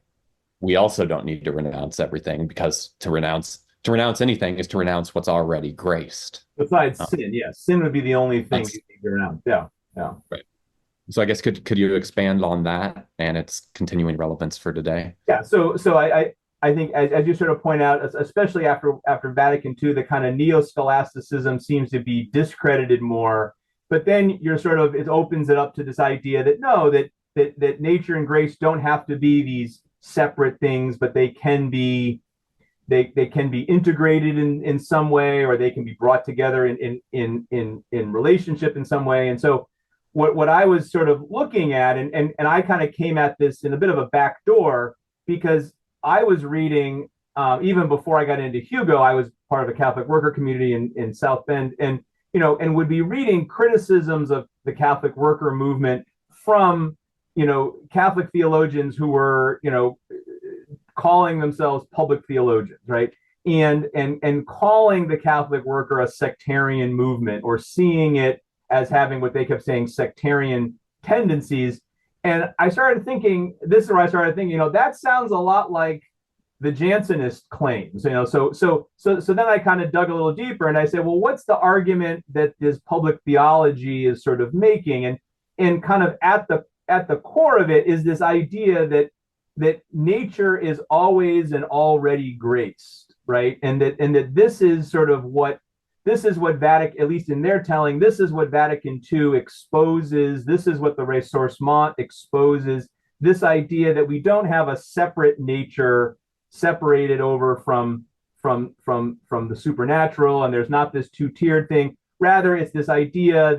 we also don't need to renounce everything, because to renounce anything is to renounce what's already graced.
Besides sin, yes. Sin would be the only thing you need to renounce. Yeah.
Right. So I guess could you expand on that and its continuing relevance for today?
Yeah. So I think as you sort of point out, especially after Vatican II, the kind of neo-scholasticism seems to be discredited more. But then it opens it up to this idea that no, that nature and grace don't have to be these separate things, but they can be integrated in some way, or they can be brought together in relationship in some way. And so what I was sort of looking at, and I kind of came at this in a bit of a back door, because I was reading, even before I got into Hugo, I was part of a Catholic worker community in South Bend, and would be reading criticisms of the Catholic worker movement from Catholic theologians who were calling themselves public theologians, right? and calling the Catholic worker a sectarian movement, or seeing it as having what they kept saying sectarian tendencies. And I started thinking, this is where I started thinking, that sounds a lot like the Jansenist claims, So then I kind of dug a little deeper, and I said, well, what's the argument that this public theology is sort of making? And kind of at the core of it is this idea that nature is always and already graced, right? And that this is sort of what Vatican, at least in their telling, this is what Vatican II exposes. This is what the ressourcement exposes. This idea that we don't have a separate nature separated over from the supernatural, and there's not this two-tiered thing. Rather, it's this idea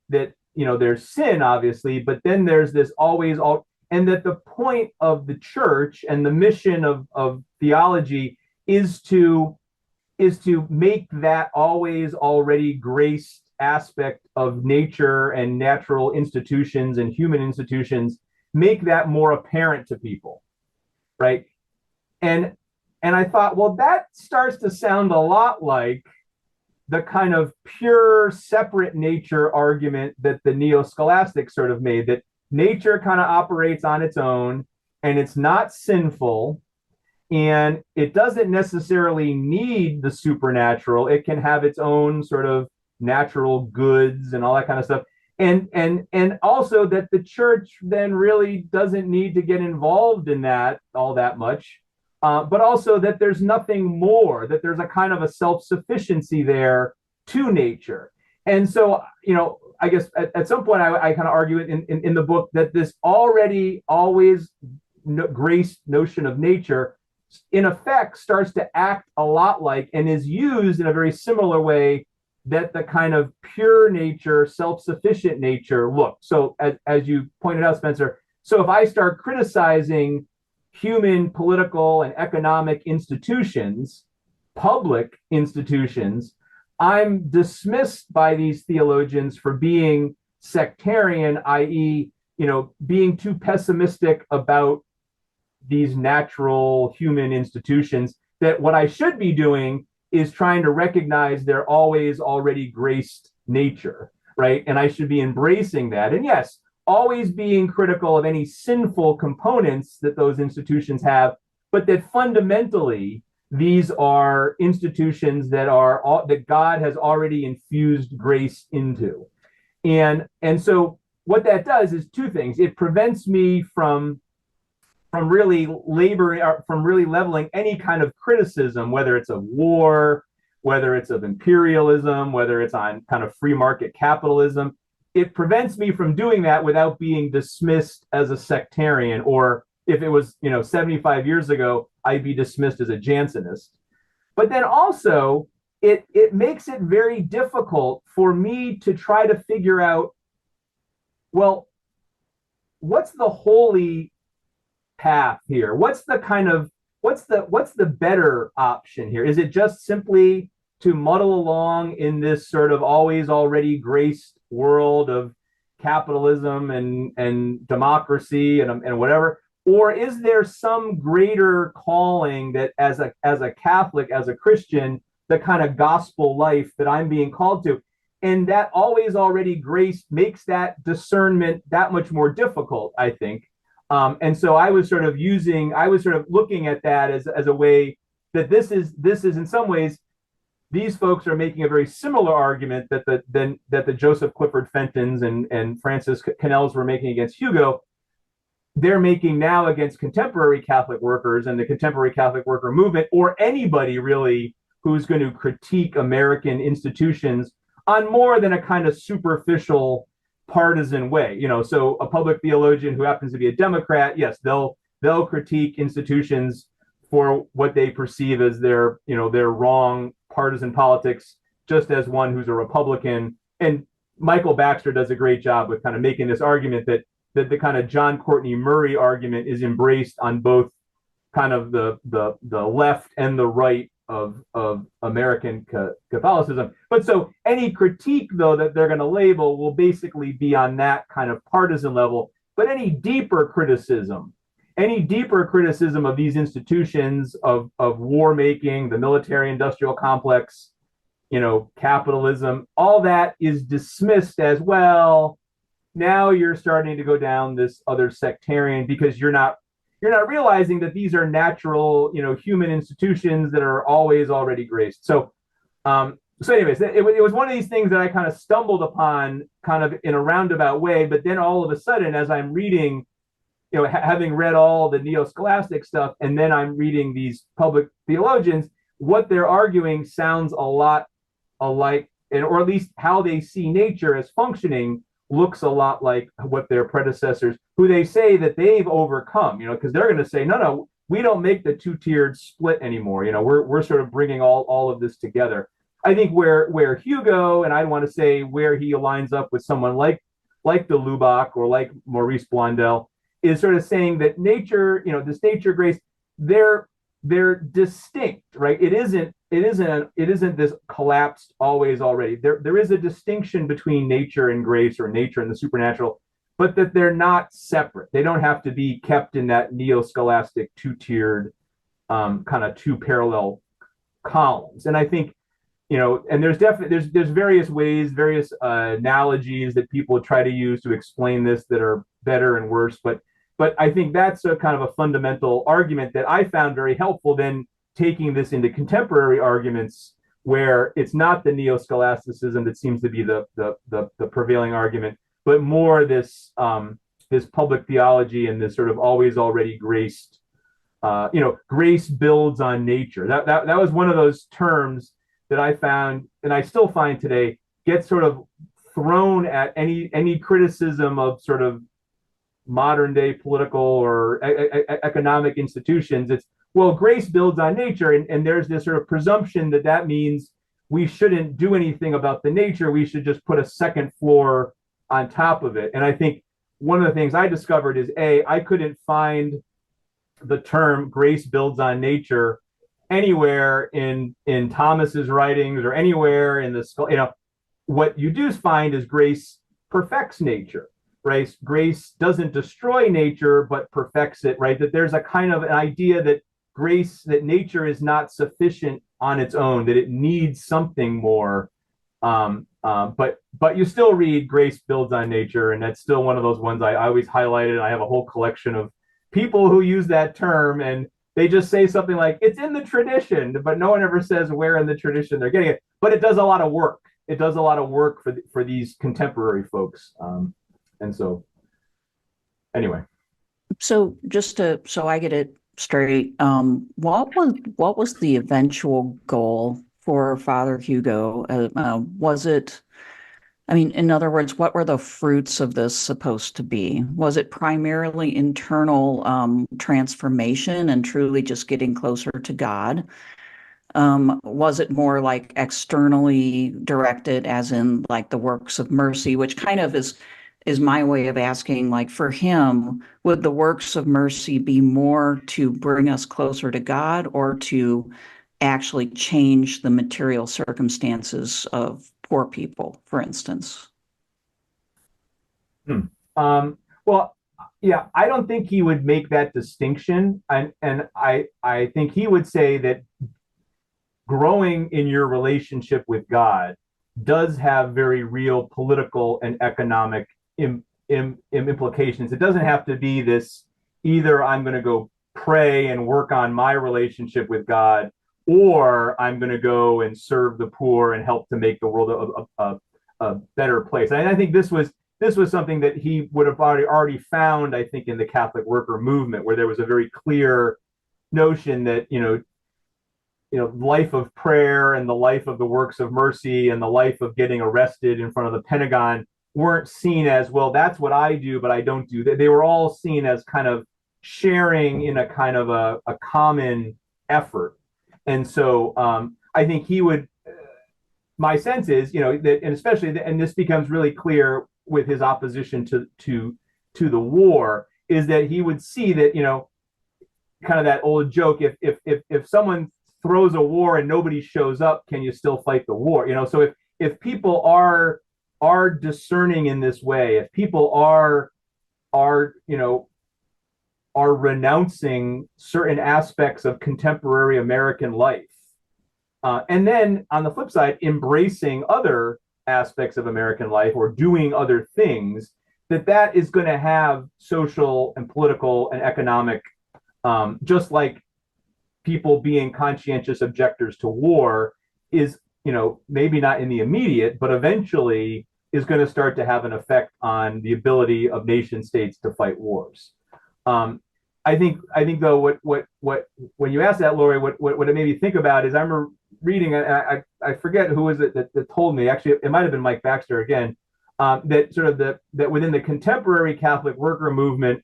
that there's sin, obviously, but then there's this always all, and that the point of the church and the mission of theology is to make that always already graced aspect of nature and natural institutions and human institutions, make that more apparent to people, right? And I thought, well, that starts to sound a lot like the kind of pure separate nature argument that the neo-scholastics sort of made, that nature kind of operates on its own and it's not sinful and it doesn't necessarily need the supernatural. It can have its own sort of natural goods and all that kind of stuff. And also that the church then really doesn't need to get involved in that all that much. But also that there's nothing more, that there's a kind of a self-sufficiency there to nature. And so, I guess at some point I kind of argue it in the book that this already always graced notion of nature, in effect, starts to act a lot like and is used in a very similar way that the kind of pure nature, self-sufficient nature look. So as you pointed out, Spencer, so if I start criticizing human political and economic institutions, public institutions, I'm dismissed by these theologians for being sectarian, i.e., being too pessimistic about these natural human institutions, that what I should be doing is trying to recognize their always already graced nature, right? And I should be embracing that. And yes, always being critical of any sinful components that those institutions have, but that fundamentally these are institutions that God has already infused grace into. And so what that does is two things. It prevents me from really leveling any kind of criticism, whether it's of war, whether it's of imperialism, whether it's on kind of free market capitalism. It prevents me from doing that without being dismissed as a sectarian, or if it was 75 years ago, I'd be dismissed as a Jansenist. But then also it makes it very difficult for me to try to figure out, well, what's the holy path here? What's the better option here? Is it just simply to muddle along in this sort of always already graced world of capitalism and democracy and whatever? Or is there some greater calling that as a Catholic, as a Christian, the kind of gospel life that I'm being called to? And that always already grace makes that discernment that much more difficult, I think. And so I was sort of looking at that as a way that this is in some ways, these folks are making a very similar argument that the Joseph Clifford Fentons and Francis Cannells were making against Hugo. They're making now against contemporary Catholic workers and the contemporary Catholic worker movement, or anybody really who's going to critique American institutions on more than a kind of superficial partisan way. So a public theologian who happens to be a Democrat, yes, they'll critique institutions for what they perceive as their wrong partisan politics, just as one who's a Republican. And Michael Baxter does a great job with kind of making this argument that the kind of John Courtney Murray argument is embraced on both kind of the left and the right of American Catholicism. But so any critique, though, that they're going to label will basically be on that kind of partisan level. But any deeper criticism, any deeper criticism of these institutions of war making, the military industrial complex, capitalism, all that is dismissed as, well, now you're starting to go down this other sectarian, because you're not realizing that these are natural, human institutions that are always already graced. So anyways, it was one of these things that I kind of stumbled upon kind of in a roundabout way, but then all of a sudden, as I'm reading, having read all the neo-scholastic stuff, and then I'm reading these public theologians, what they're arguing sounds a lot alike, or at least how they see nature as functioning looks a lot like what their predecessors, who they say that they've overcome, because they're going to say, no, we don't make the two-tiered split anymore. We're sort of bringing all of this together. I think where Hugo, and I want to say where he aligns up with someone like de Lubac or like Maurice Blondel, is sort of saying that nature, this nature grace, they're distinct, right? It isn't this collapsed always already. There is a distinction between nature and grace, or nature and the supernatural, but that they're not separate. They don't have to be kept in that neo-scholastic two-tiered kind of two parallel columns. And I think, and there's various ways, various analogies that people try to use to explain this that are better and worse, but I think that's a kind of a fundamental argument that I found very helpful, then taking this into contemporary arguments where it's not the neo-scholasticism that seems to be the prevailing argument, but more this public theology and this sort of always already graced, grace builds on nature. That was one of those terms that I found, and I still find today, gets sort of thrown at any criticism of sort of modern day political or economic institutions. It's, well, grace builds on nature, and there's this sort of presumption that means we shouldn't do anything about the nature. We should just put a second floor on top of it. And I think one of the things I discovered is, I couldn't find the term grace builds on nature anywhere in Thomas's writings or anywhere in the, what you do find is grace perfects nature, right? Grace doesn't destroy nature, but perfects it, right? That there's a kind of an idea that that nature is not sufficient on its own, that it needs something more. But you still read grace builds on nature, and that's still one of those ones I always highlighted. I have a whole collection of people who use that term, and they just say something like, it's in the tradition, but no one ever says where in the tradition they're getting it. But it does a lot of work. It does a lot of work for these contemporary folks. And so, anyway.
So so I get it straight, what was the eventual goal for Father Hugo? Was it, in other words, what were the fruits of this supposed to be? Was it primarily internal transformation and truly just getting closer to God? Was it more like externally directed, as in like the works of mercy, which kind of is my way of asking, like, for him, would the works of mercy be more to bring us closer to God, or to actually change the material circumstances of poor people, for instance?
Well, yeah, I don't think he would make that distinction. And I think he would say that growing in your relationship with God does have very real political and economic implications. It doesn't have to be this, either I'm going to go pray and work on my relationship with God, or I'm going to go and serve the poor and help to make the world a better place. And I think this was something that he would have already found, I think, in the Catholic worker movement, where there was a very clear notion that, life of prayer and the life of the works of mercy and the life of getting arrested in front of the Pentagon weren't seen as, well, that's what I do, but I don't do that. They were all seen as kind of sharing in a kind of a common effort. And so I think he would, my sense is, that, and especially, and this becomes really clear with his opposition to the war, is that he would see that, kind of that old joke, if someone throws a war and nobody shows up, can you still fight the war? So if people are discerning in this way, if people are are renouncing certain aspects of contemporary American life. And then on the flip side, embracing other aspects of American life or doing other things, that is going to have social and political and economic, just like people being conscientious objectors to war is, maybe not in the immediate, but eventually is going to start to have an effect on the ability of nation states to fight wars. I think though, what when you ask that, Laurie, what it made me think about is I remember reading, I forget who was it that told me, actually, it might have been Mike Baxter again, that sort of that within the contemporary Catholic worker movement,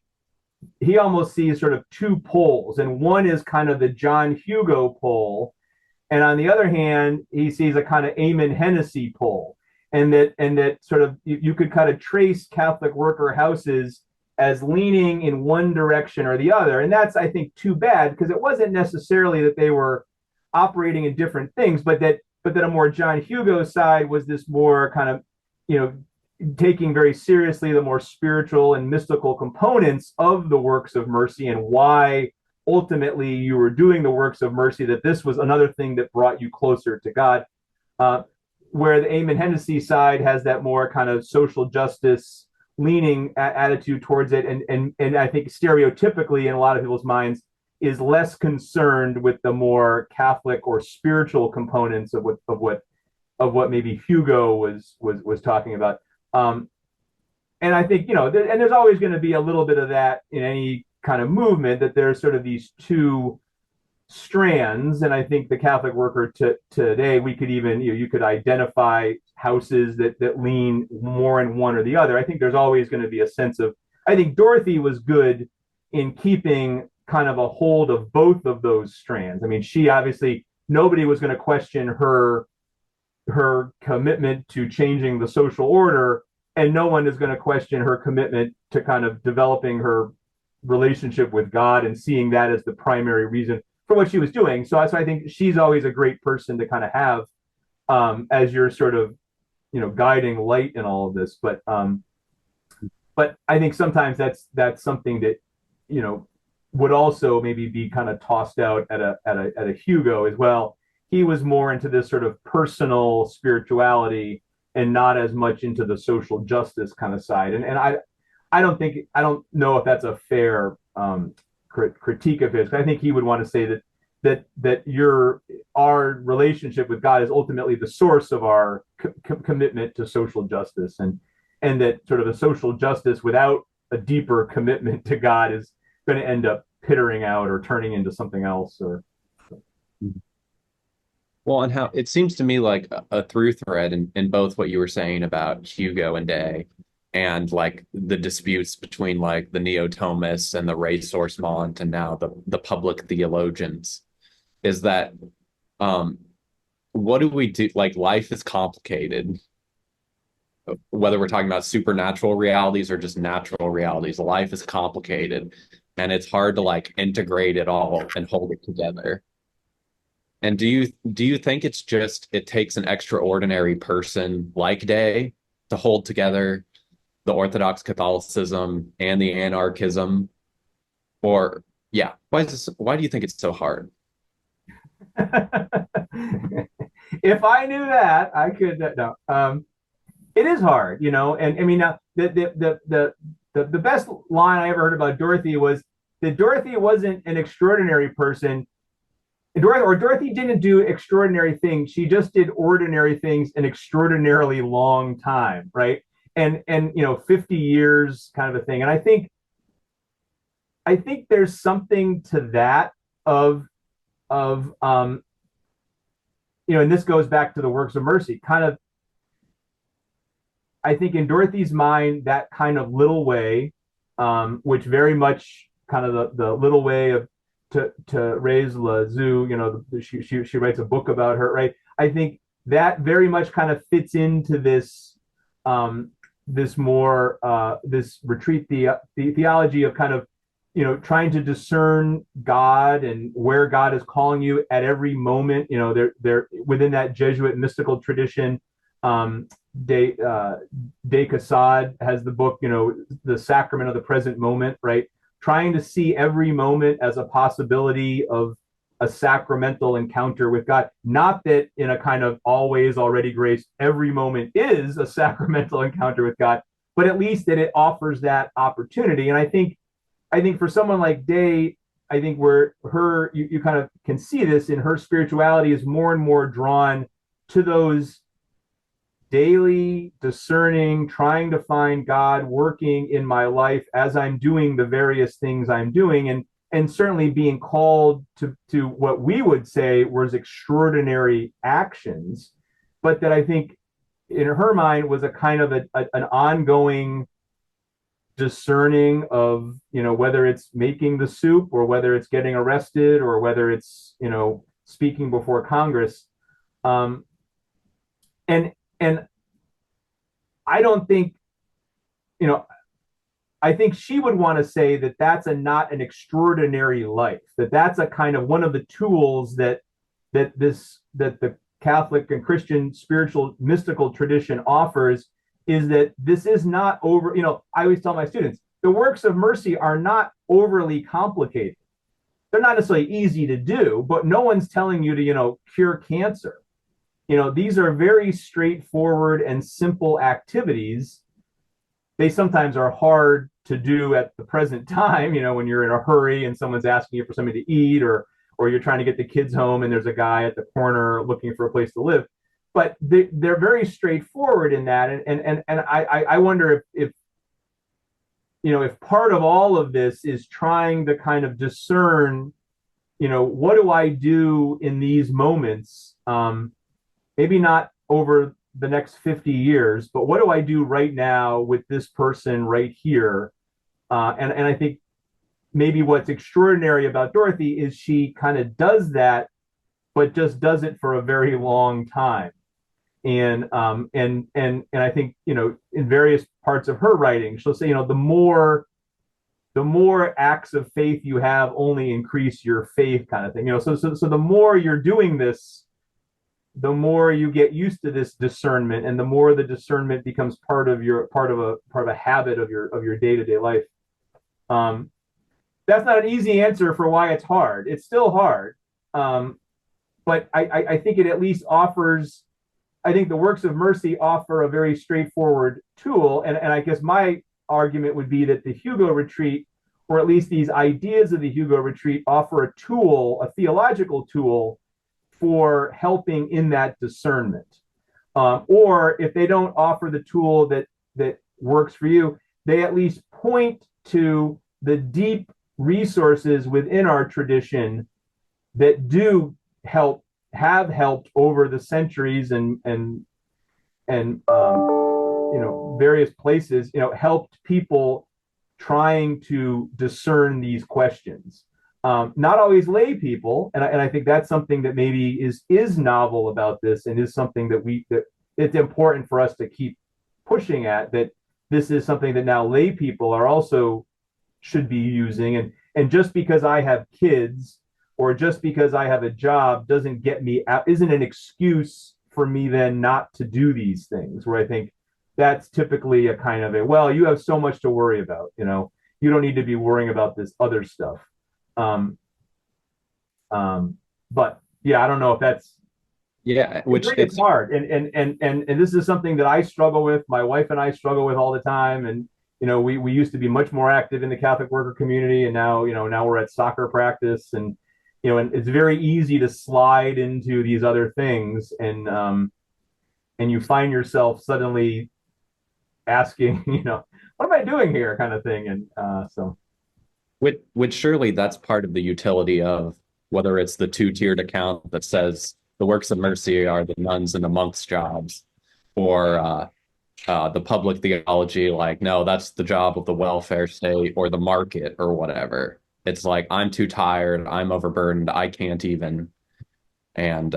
he almost sees sort of two poles, and one is kind of the John Hugo pole, and on the other hand, he sees a kind of Eamon Hennessy pole, and that sort of you could kind of trace Catholic worker houses as leaning in one direction or the other, and that's, I think, too bad, because it wasn't necessarily that they were operating in different things, but that a more John Hugo side was this more kind of, taking very seriously the more spiritual and mystical components of the works of mercy, and why ultimately you were doing the works of mercy, that this was another thing that brought you closer to God. Where the Eamon Hennessy side has that more kind of social justice leaning attitude towards it, and I think stereotypically in a lot of people's minds is less concerned with the more Catholic or spiritual components of what maybe Hugo was talking about. And I think, and there's always going to be a little bit of that in any kind of movement, that there's sort of these two strands. And I think the Catholic worker today, we could even, you could identify houses that lean more in one or the other. I think there's always going to be a sense of, I think Dorothy was good in keeping kind of a hold of both of those strands. I mean, she obviously, nobody was going to question her commitment to changing the social order, and no one is going to question her commitment to kind of developing her relationship with God and seeing that as the primary reason for what she was doing. So I think she's always a great person to kind of have as your sort of, guiding light in all of this. But I think sometimes that's something that, would also maybe be kind of tossed out at a Hugo as well. He was more into this sort of personal spirituality and not as much into the social justice kind of side. And I don't know if that's a fair critique of his. I think he would want to say that our relationship with God is ultimately the source of our commitment to social justice, and that sort of a social justice without a deeper commitment to God is going to end up pittering out or turning into something else.
Well, and how it seems to me like a through thread in both what you were saying about Hugo and Day, and like the disputes between like the Neo-Thomists and the ressourcement and now the public theologians, is that what do we do? Like, life is complicated, whether we're talking about supernatural realities or just natural realities. Life is complicated, and it's hard to like integrate it all and hold it together. And do you think it takes an extraordinary person like Day to hold together the Orthodox Catholicism and the anarchism? Or why do you think it's so hard?
If I knew that, I could no. It is hard, and I mean, now the best line I ever heard about Dorothy was that Dorothy wasn't an extraordinary person. Dorothy didn't do extraordinary things. She just did ordinary things an extraordinarily long time, right? And 50 years kind of a thing. And I think there's something to that of and this goes back to the works of mercy. Kind of, I think in Dorothy's mind, that kind of little way, which very much kind of the little way of to raise Lazou, she writes a book about her, right? I think that very much kind of fits into this this retreat theology of kind of trying to discern God and where God is calling you at every moment. They're within that Jesuit mystical tradition. De Caussade has the book, The Sacrament of the Present Moment, right? trying to see every moment as a possibility of a sacramental encounter with God. Not that in a kind of always already grace, every moment is a sacramental encounter with God, but at least that it offers that opportunity. And I think for someone like Day, I think where you kind of can see this in her spirituality is more and more drawn to those daily discerning, trying to find God working in my life as I'm doing the various things I'm doing, and certainly being called to what we would say was extraordinary actions, but that I think in her mind was a kind of an ongoing discerning of, whether it's making the soup or whether it's getting arrested or whether it's, speaking before Congress. And I don't think, I think she would want to say that that's not an extraordinary life, that's a kind of one of the tools that the Catholic and Christian spiritual mystical tradition offers, is that this is not over, I always tell my students, the works of mercy are not overly complicated. They're not necessarily easy to do, but no one's telling you to, cure cancer. These are very straightforward and simple activities. They sometimes are hard to do at the present time, when you're in a hurry and someone's asking you for something to eat, or you're trying to get the kids home and there's a guy at the corner looking for a place to live. But they're very straightforward in that. And I wonder if part of all of this is trying to kind of discern, what do I do in these moments? Maybe not over the next 50 years, but what do I do right now with this person right here? And I think maybe what's extraordinary about Dorothy is she kind of does that, but just does it for a very long time. And I think, in various parts of her writing, she'll say, the more acts of faith you have only increase your faith, kind of thing. So the more you're doing this, the more you get used to this discernment, and the more the discernment becomes part of a habit of your day-to-day life. That's not an easy answer for why it's hard. It's still hard. But I think it at least offers, I think the works of mercy offer a very straightforward tool. And I guess my argument would be that the Hugo retreat, or at least these ideas of the Hugo retreat, offer a tool, a theological tool for helping in that discernment. Or if they don't offer the tool that works for you, they at least point to the deep resources within our tradition that do have helped over the centuries and various places, helped people trying to discern these questions. Not always lay people, and I think that's something that maybe is novel about this, and is something that it's important for us to keep pushing at, that this is something that now lay people are also should be using. And just because I have kids, or just because I have a job, doesn't get me out, isn't an excuse for me then not to do these things, where I think that's typically a kind of well, you have so much to worry about, you don't need to be worrying about this other stuff. But yeah, I don't know if that's, it's hard. And this is something that I struggle with. My wife and I struggle with all the time. And, we used to be much more active in the Catholic worker community. And now, now we're at soccer practice, and, and it's very easy to slide into these other things. And you find yourself suddenly asking, what am I doing here, kind of thing. And so.
Which surely that's part of the utility of, whether it's the two-tiered account that says the works of mercy are the nuns and the monks' jobs, or the public theology, like, no, that's the job of the welfare state or the market or whatever. It's like, I'm too tired, I'm overburdened, I can't even. And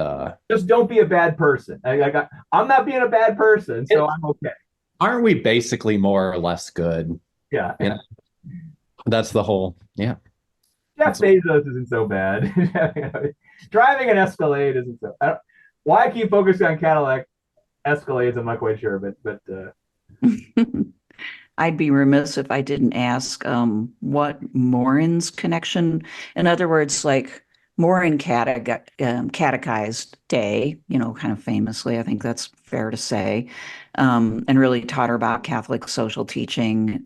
just don't be a bad person. I'm not being a bad person, so I'm okay.
Aren't we basically more or less good?
Yeah.
That's the whole, yeah.
Jeff Bezos isn't so bad. Driving an Escalade isn't so. Why I keep focusing on Cadillac Escalades, I'm not quite sure, but
I'd be remiss if I didn't ask what Maurin's connection, in other words, like Maurin catechized Day, kind of famously, I think that's fair to say, and really taught her about Catholic social teaching.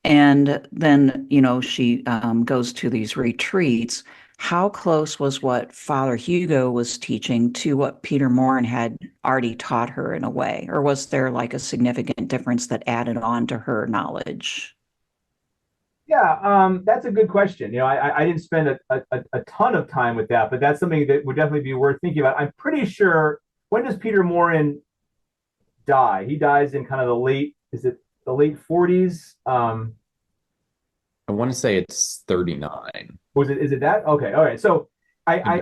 And then, she goes to these retreats. How close was what Father Hugo was teaching to what Peter Maurin had already taught her in a way? Or was there like a significant difference that added on to her knowledge?
Yeah, that's a good question. I didn't spend a ton of time with that, but that's something that would definitely be worth thinking about. I'm pretty sure, when does Peter Maurin die? He dies in kind of the late 40s?
I want to say it's 39.
Is it that? Okay, all right. So I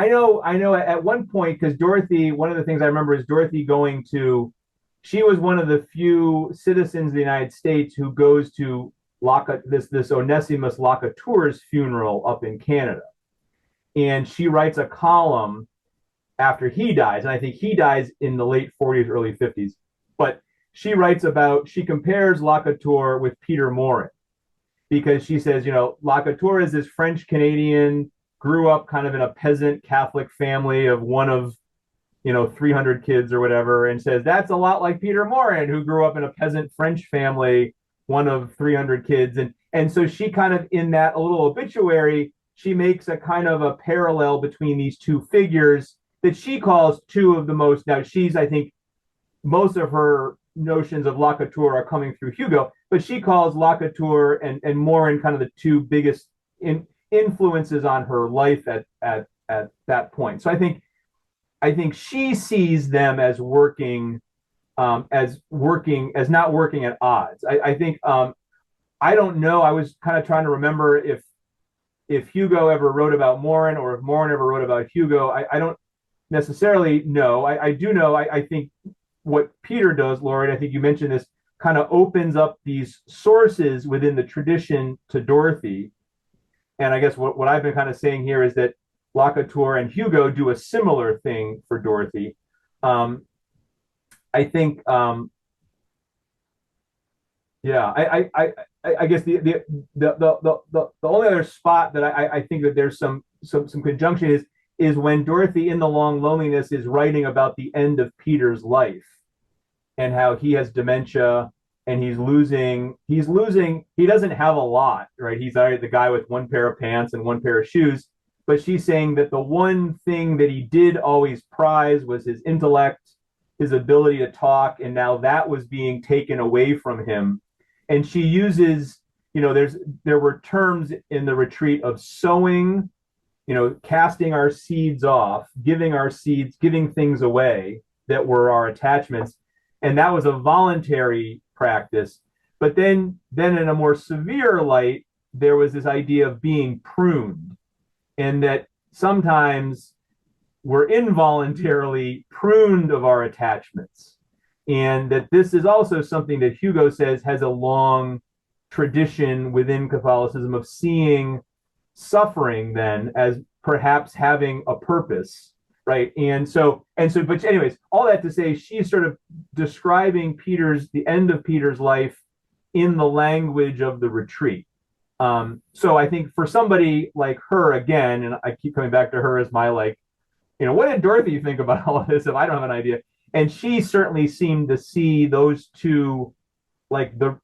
know at one point, because Dorothy, one of the things I remember is Dorothy she was one of the few citizens of the United States who goes to this Onesimus Lacatour's funeral up in Canada. And she writes a column after he dies, and I think he dies in the late 40s, early 50s. But she compares Lacatour with Peter Maurin, because she says, Lacatour is this French Canadian, grew up kind of in a peasant Catholic family of one of, 300 kids or whatever, and says that's a lot like Peter Maurin, who grew up in a peasant French family, one of 300 kids. And so she kind of, in that a little obituary, she makes a kind of a parallel between these two figures that she calls two of the most, now I think most of her notions of Lacatour are coming through Hugo, but she calls Lacatour and Maurin kind of the two biggest influences on her life at that point. So I think she sees them as not working at odds. I think I don't know. I was kind of trying to remember if Hugo ever wrote about Maurin or if Maurin ever wrote about Hugo. I don't necessarily know. I do know. I think what Peter does, Laurie, I think you mentioned this, kind of opens up these sources within the tradition to Dorothy. And I guess what I've been kind of saying here is that Lacatour and Hugo do a similar thing for Dorothy. I think, I guess the only other spot that I think that there's some conjunction is when Dorothy in The Long Loneliness is writing about the end of Peter's life and how he has dementia and he doesn't have a lot, right? He's the guy with one pair of pants and one pair of shoes, but she's saying that the one thing that he did always prize was his intellect, his ability to talk, and now that was being taken away from him. And she uses, there were terms in the retreat of sowing, casting our seeds off, giving things away that were our attachments. And that was a voluntary practice. But then in a more severe light, there was this idea of being pruned, and that sometimes we're involuntarily pruned of our attachments. And that this is also something that Hugo says has a long tradition within Catholicism of seeing suffering then as perhaps having a purpose, right? But anyways, all that to say, she's sort of describing the end of Peter's life in the language of the retreat. So I think for somebody like her, again, and I keep coming back to her as my what did Dorothy think about all of this? If I don't have an idea. And she certainly seemed to see those two, like the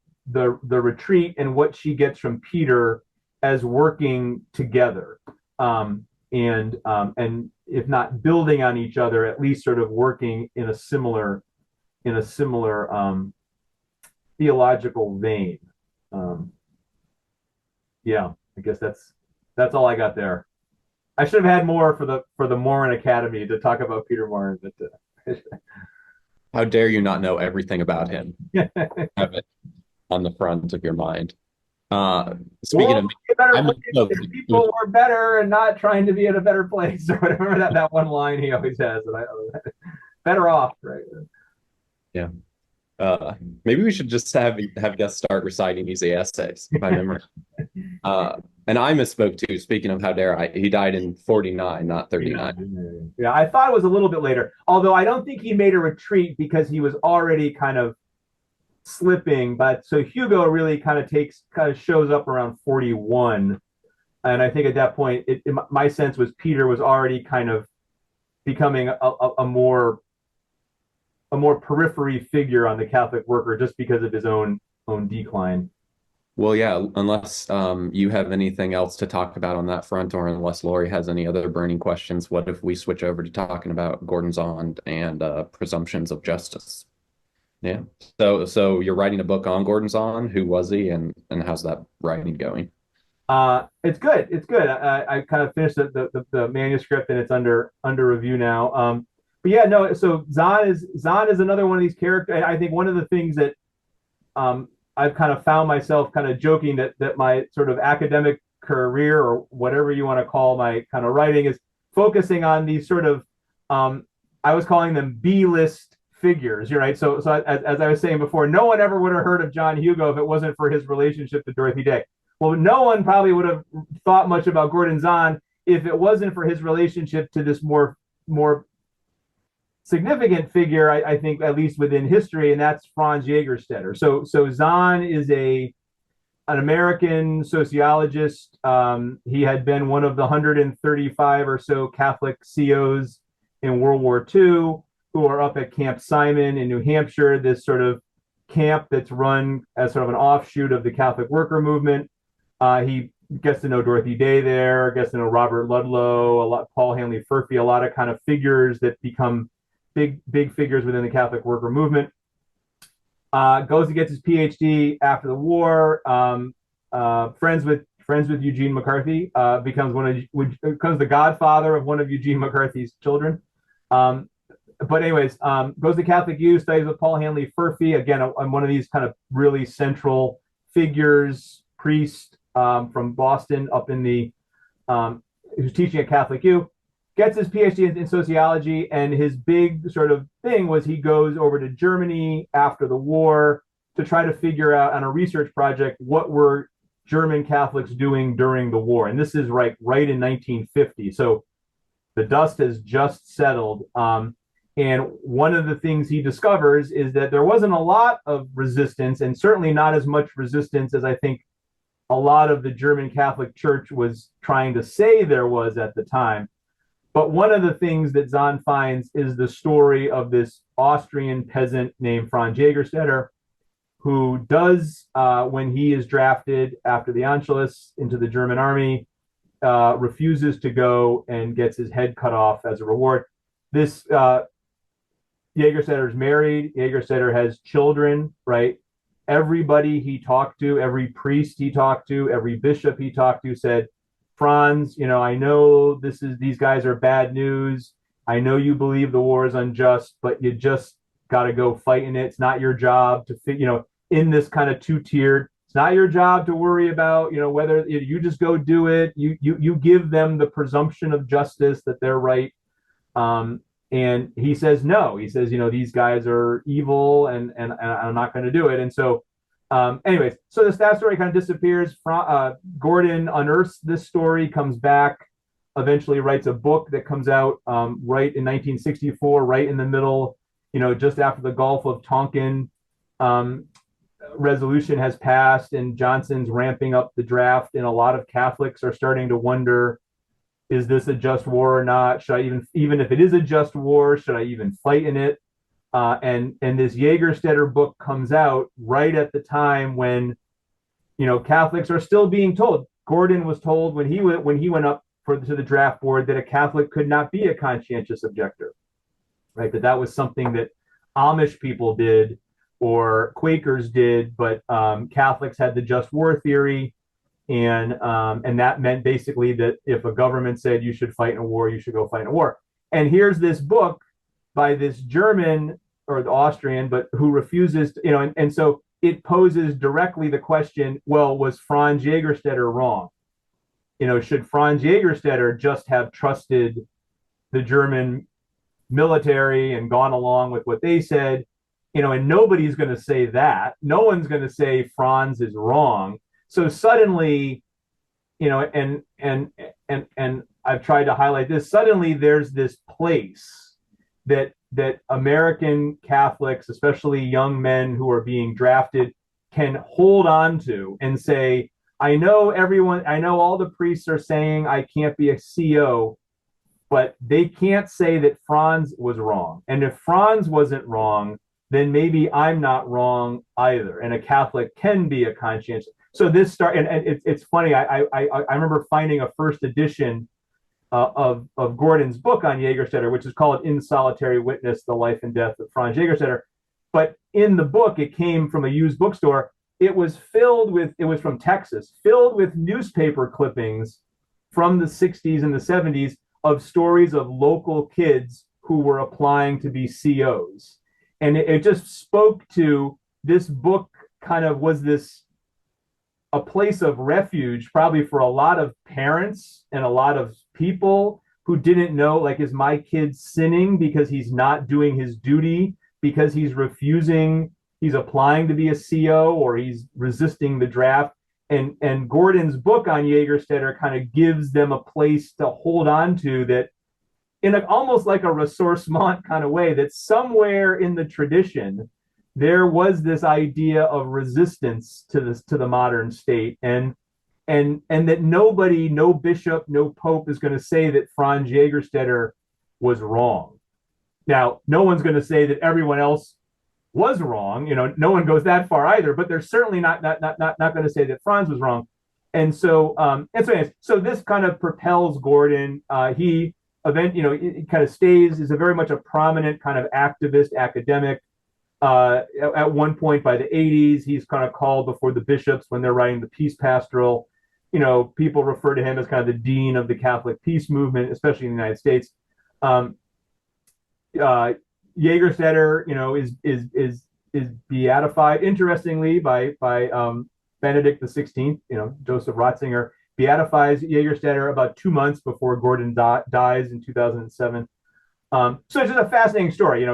retreat and what she gets from Peter, as working together, and if not building on each other, at least sort of working in a similar theological vein. I guess that's all I got there. I should have had more for the Maurin Academy to talk about Peter Maurin, but
How dare you not know everything about him? Have it on the front of your mind. Speaking of,
people were better and not trying to be in a better place, or whatever that one line he always has. Better off, right?
Yeah. Maybe we should just have guests start reciting easy essays by memory. And I misspoke too. Speaking of how dare I, he died in 49, not 39.
Yeah, I thought it was a little bit later. Although I don't think he made a retreat because he was already kind of slipping, but so Hugo really kind of shows up around 41. And I think at that point, my sense was Peter was already kind of becoming a more periphery figure on the Catholic worker just because of his own decline.
Well, yeah, unless you have anything else to talk about on that front, or unless Laurie has any other burning questions, what if we switch over to talking about Gordon Zond and presumptions of justice? Yeah. So you're writing a book on Gordon Zond. Who was he, and how's that writing going?
It's good. It's good. I kind of finished the manuscript and it's under review now. But yeah, no. So Zahn is another one of these characters. I think one of the things that I've kind of found myself kind of joking that my sort of academic career, or whatever you want to call my kind of writing, is focusing on these sort of I was calling them B-list figures. You're right. So as I was saying before, no one ever would have heard of John Hugo if it wasn't for his relationship to Dorothy Day. Well, no one probably would have thought much about Gordon Zahn if it wasn't for his relationship to this more significant figure, I think, at least within history, and that's Franz Jägerstätter. So Zahn is an American sociologist. He had been one of the 135 or so Catholic COs in World War II who are up at Camp Simon in New Hampshire, this sort of camp that's run as sort of an offshoot of the Catholic worker movement. He gets to know Dorothy Day there, gets to know Robert Ludlow, Paul Hanley Furphy, a lot of kind of figures that become big figures within the Catholic worker movement. Goes and gets his PhD after the war. Friends with Eugene McCarthy. Becomes the godfather of one of Eugene McCarthy's children. But anyways, goes to Catholic U, studies with Paul Hanley Furphy. Again, I'm one of these kind of really central figures, priest from Boston, up in the who's teaching at Catholic U. Gets his PhD in sociology, and his big sort of thing was he goes over to Germany after the war to try to figure out on a research project what were German Catholics doing during the war. And this is right in 1950. So the dust has just settled. And one of the things he discovers is that there wasn't a lot of resistance, and certainly not as much resistance as I think a lot of the German Catholic Church was trying to say there was at the time. But one of the things that Zahn finds is the story of this Austrian peasant named Franz Jägerstätter, who does, when he is drafted after the Anschluss into the German army, refuses to go and gets his head cut off as a reward. This Jägerstätter is married. Jägerstätter has children, right? Everybody he talked to, every priest he talked to, every bishop he talked to said, Franz, I know these guys are bad news. I know you believe the war is unjust, but you just got to go fight in it. It's not your job to, in this kind of two-tiered, it's not your job to worry about, whether you just go do it. You give them the presumption of justice that they're right. And he says, no, he says, these guys are evil and I'm not going to do it. And so, anyways, so that story kind of disappears. Gordon unearths this story, comes back, eventually writes a book that comes out right in 1964, right in the middle, just after the Gulf of Tonkin resolution has passed and Johnson's ramping up the draft. And a lot of Catholics are starting to wonder, is this a just war or not? Should I even if it is a just war, should I even fight in it? And this Jägerstätter book comes out right at the time when, Catholics are still being told. Gordon was told when he went up to the draft board that a Catholic could not be a conscientious objector, right? That was something that Amish people did or Quakers did, but Catholics had the just war theory. And that meant basically that if a government said you should fight in a war, you should go fight in a war. And here's this book by this German or the Austrian, but who refuses to, and so it poses directly the question, well, was Franz Jägerstätter wrong? Should Franz Jägerstätter just have trusted the German military and gone along with what they said? And nobody's going to say that. No one's going to say Franz is wrong. So suddenly, and I've tried to highlight this, suddenly there's this place that that American Catholics, especially young men who are being drafted, can hold on to and say, I know all the priests are saying I can't be a CO, but they can't say that Franz was wrong. And if Franz wasn't wrong, then maybe I'm not wrong either. And a Catholic can be a conscientious. So this and it's funny. I remember finding a first edition of Gordon's book on Jägerstätter, which is called In Solitary Witness: The Life and Death of Franz Jägerstätter. But in the book, it came from a used bookstore. It was from Texas, filled with newspaper clippings from the 60s and the 70s of stories of local kids who were applying to be COs. And it just spoke to this book kind of was a place of refuge, probably for a lot of parents and a lot of people who didn't know, like, is my kid sinning because he's not doing his duty, because he's applying to be a CO, or he's resisting the draft. And Gordon's book on Jägerstätter kind of gives them a place to hold on to, that in almost like a ressourcement kind of way, that somewhere in the tradition there was this idea of resistance to the modern state, and that no bishop, no pope is going to say that Franz Jägerstätter was wrong. Now, no one's going to say that everyone else was wrong. No one goes that far either, but they're certainly not going to say that Franz was wrong. And so so this kind of propels Gordon. He kind of is very much a prominent kind of activist academic. At one point by the 80s, he's kind of called before the bishops when they're writing the peace pastoral. People refer to him as kind of the dean of the Catholic peace movement, especially in the United States. Jägerstätter, is beatified, interestingly, by Benedict XVI. Joseph Ratzinger beatifies Jägerstätter about 2 months before Gordon dies in 2007. So it's just a fascinating story.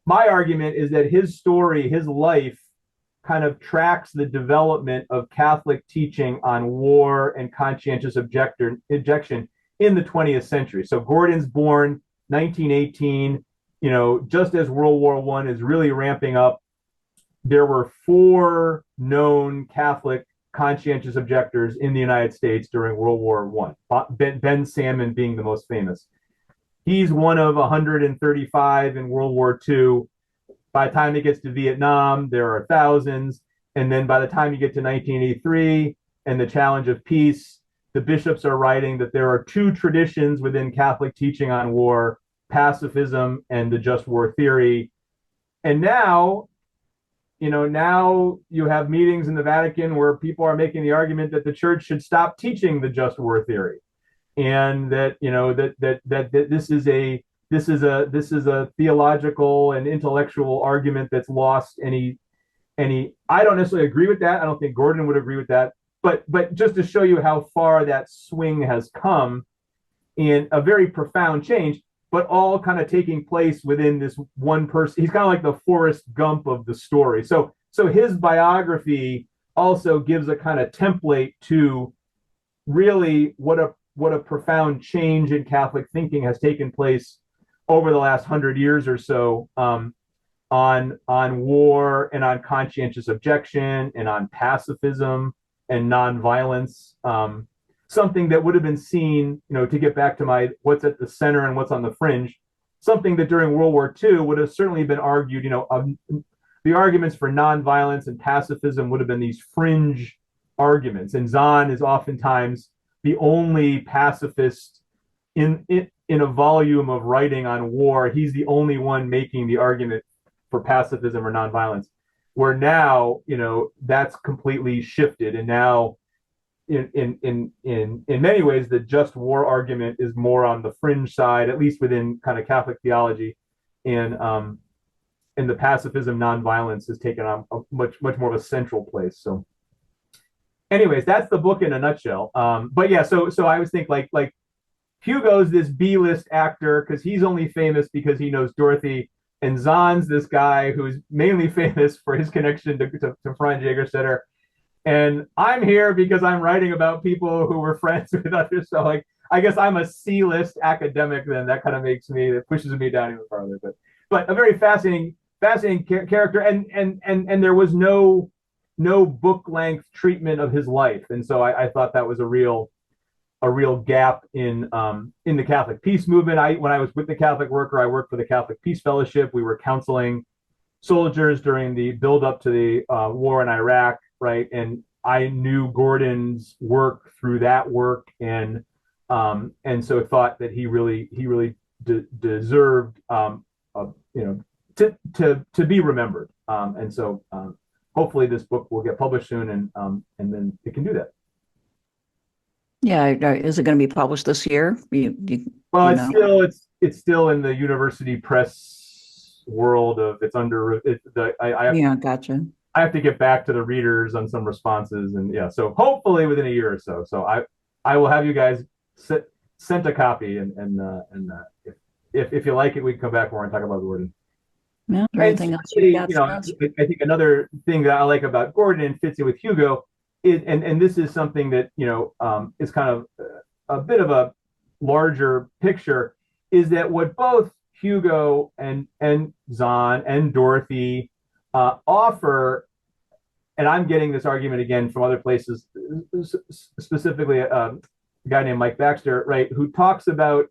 My argument is that his story, his life, kind of tracks the development of Catholic teaching on war and conscientious objection in the 20th century. So Gordon's born 1918, just as World War I is really ramping up. There were 4 known Catholic conscientious objectors in the United States during World War I, Ben Salmon being the most famous. He's one of 135 in World War II. By the time he gets to Vietnam, there are thousands. And then by the time you get to 1983 and the challenge of peace, the bishops are writing that there are 2 traditions within Catholic teaching on war: pacifism and the just war theory. And now you have meetings in the Vatican where people are making the argument that the church should stop teaching the just war theory, and that this is a theological and intellectual argument that's lost any. I don't necessarily agree with that. I don't think Gordon would agree with that. But just to show you how far that swing has come, in a very profound change, but all kind of taking place within this one person. He's kind of like the Forrest Gump of the story. So his biography also gives a kind of template to really what a profound change in Catholic thinking has taken place over the last 100 years or so, on war and on conscientious objection and on pacifism and nonviolence. Something that would have been seen, to get back to my what's at the center and what's on the fringe, something that during World War II would have certainly been argued, the arguments for nonviolence and pacifism would have been these fringe arguments. And Zahn is oftentimes the only pacifist in a volume of writing on war. He's the only one making the argument for pacifism or nonviolence, where now, that's completely shifted. And now, in many ways, the just war argument is more on the fringe side, at least within kind of Catholic theology, and the pacifism nonviolence has taken on a much more of a central place. So, anyways, that's the book in a nutshell. But yeah, so I always think like Hugo's this B-list actor because he's only famous because he knows Dorothy, and Zahn's this guy who's mainly famous for his connection to Franz Jägerstätter. And I'm here because I'm writing about people who were friends with others. So I guess I'm a C-list academic. Then that kind of that pushes me down even farther. But a very fascinating character, and there was no book length treatment of his life, and so I thought that was a real gap in the Catholic Peace movement. When I was with the Catholic Worker, I worked for the Catholic Peace Fellowship. We were counseling soldiers during the build up to the war in Iraq, right? And I knew Gordon's work through that work, and so thought that he really deserved to be remembered. And so hopefully this book will get published soon, and then it can do that.
Yeah, is it going to be published this year?
It's still in the university press world of it's under it.
Gotcha.
I have to get back to the readers on some responses, and so hopefully within a year or so. So I will have you guys sent a copy, and if you like it, we can come back more and talk about Gordon.
Yeah, anything else you got?
I think another thing that I like about Gordon and fits in with Hugo is, and this is something that is kind of a bit of a larger picture, is that what both Hugo and Zahn and Dorothy offer, and I'm getting this argument again from other places, specifically a guy named Mike Baxter, right, who talks about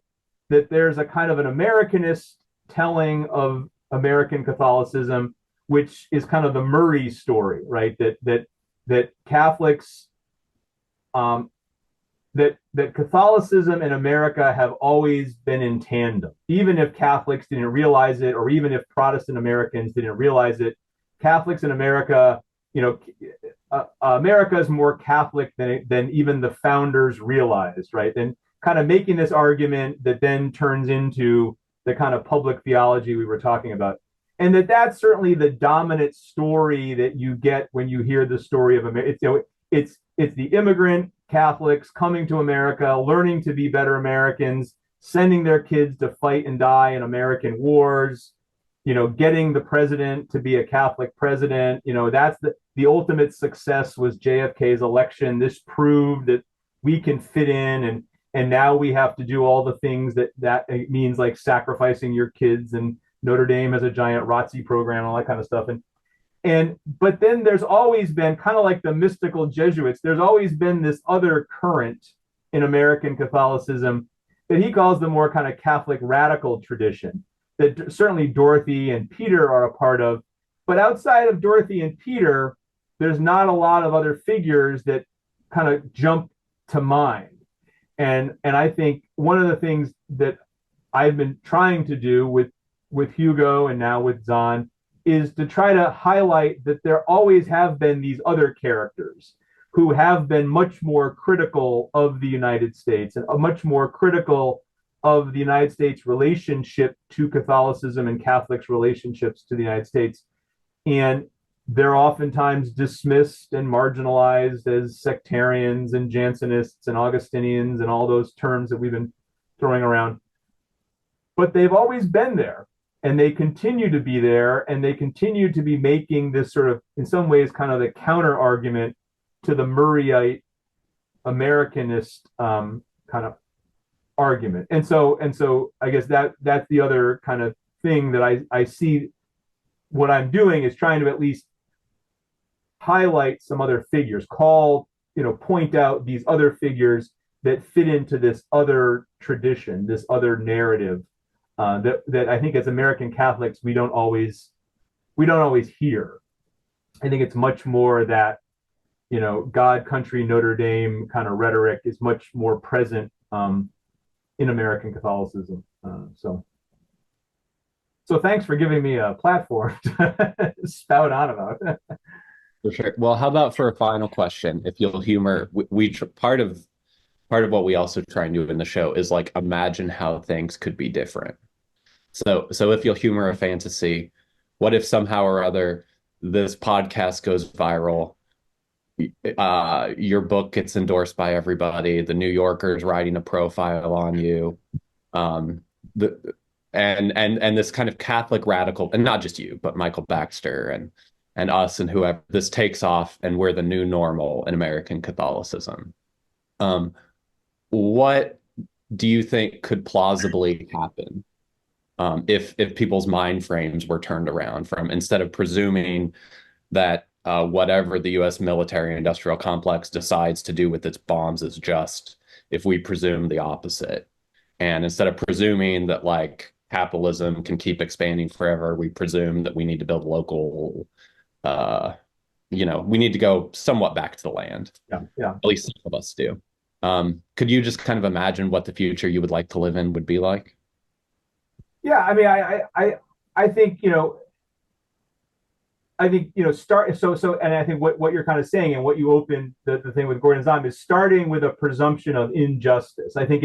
that there's a kind of an Americanist telling of American Catholicism, which is kind of the Murray story, right? That Catholics, that Catholicism in America have always been in tandem, even if Catholics didn't realize it, or even if Protestant Americans didn't realize it. Catholics in America, America is more Catholic than even the founders realized, right? And kind of making this argument that then turns into the kind of public theology we were talking about. And that's certainly the dominant story that you get when you hear the story of America. It's the immigrant Catholics coming to America, learning to be better Americans, sending their kids to fight and die in American wars, getting the president to be a Catholic president. That's the ultimate success was JFK's election. This proved that we can fit in, and now we have to do all the things that it means, like sacrificing your kids, and Notre Dame has a giant ROTC program, all that kind of stuff. But then there's always been, kind of like the mystical Jesuits, there's always been this other current in American Catholicism that he calls the more kind of Catholic radical tradition, that certainly Dorothy and Peter are a part of. But outside of Dorothy and Peter, there's not a lot of other figures that kind of jump to mind. And I think one of the things that I've been trying to do with Hugo and now with Zahn is to try to highlight that there always have been these other characters who have been much more critical of the United States, and much more critical of the United States relationship to Catholicism and Catholics' relationships to the United States. And they're oftentimes dismissed and marginalized as sectarians and Jansenists and Augustinians and all those terms that we've been throwing around. But they've always been there, and they continue to be there, and they continue to be making this sort of, in some ways, kind of the counter argument to the Murrayite Americanist kind of argument. And so I guess that's the other kind of thing that I see. What I'm doing is trying to at least highlight some other figures, point out these other figures that fit into this other tradition, this other narrative that I think as American Catholics we don't always hear. I think it's much more that God, country, Notre Dame kind of rhetoric is much more present in American Catholicism. So thanks for giving me a platform to spout on about.
For sure. Well, how about for a final question? If you'll humor, part of what we also try and do in the show is like imagine how things could be different. So if you'll humor a fantasy, what if somehow or other this podcast goes viral, your book gets endorsed by everybody, the New Yorker's writing a profile on you, and this kind of Catholic radical, and not just you, but Michael Baxter and us and whoever, this takes off and we're the new normal in American Catholicism. What do you think could plausibly happen if people's mind frames were turned around from, instead of presuming that whatever the U.S. military-industrial complex decides to do with its bombs is just, if we presume the opposite, and instead of presuming that like capitalism can keep expanding forever, we presume that we need to build local, we need to go somewhat back to the land.
Yeah.
At least some of us do. Could you just kind of imagine what the future you would like to live in would be like?
Yeah, I mean, I think, start so and I think what you're kind of saying, and what you opened the thing with Gordon Zahn, is starting with a presumption of injustice. I think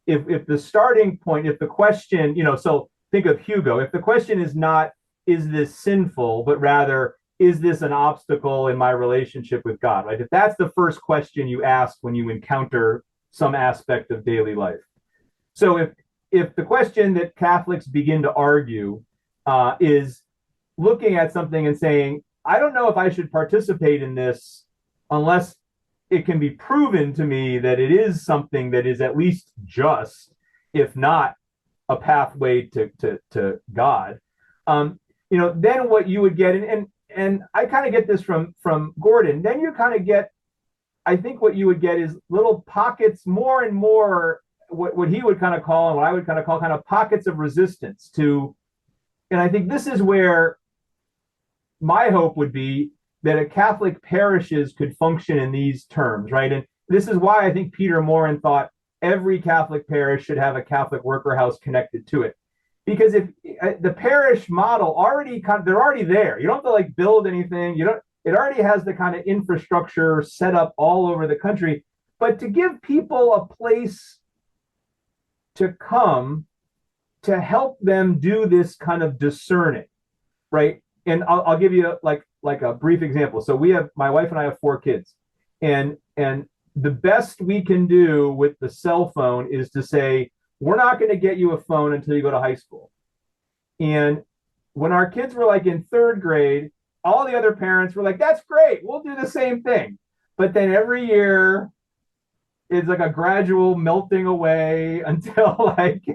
if the starting point, if the question, so think of Hugo, if the question is not, is this sinful, but rather, is this an obstacle in my relationship with God, right? If that's the first question you ask when you encounter some aspect of daily life. So if the question that Catholics begin to argue is looking at something and saying, I don't know if I should participate in this unless it can be proven to me that it is something that is at least just, if not a pathway to God, then what you would get, and I kind of get this from Gordon, then you kind of get, I think what you would get is little pockets, more and more, what he would kind of call, and what I would kind of call, kind of pockets of resistance to, and I think this is where my hope would be, that a Catholic parishes could function in these terms, right? And this is why I think Peter Maurin thought every Catholic parish should have a Catholic worker house connected to it. Because if the parish model they're already there. You don't have to like build anything. It already has the kind of infrastructure set up all over the country. But to give people a place to come to help them do this kind of discerning, right? And I'll give you like a brief example. So my wife and I have 4 kids, and the best we can do with the cell phone is to say, we're not going to get you a phone until you go to high school. And when our kids were like in 3rd grade, all the other parents were like, that's great, we'll do the same thing. But then every year it's like a gradual melting away until like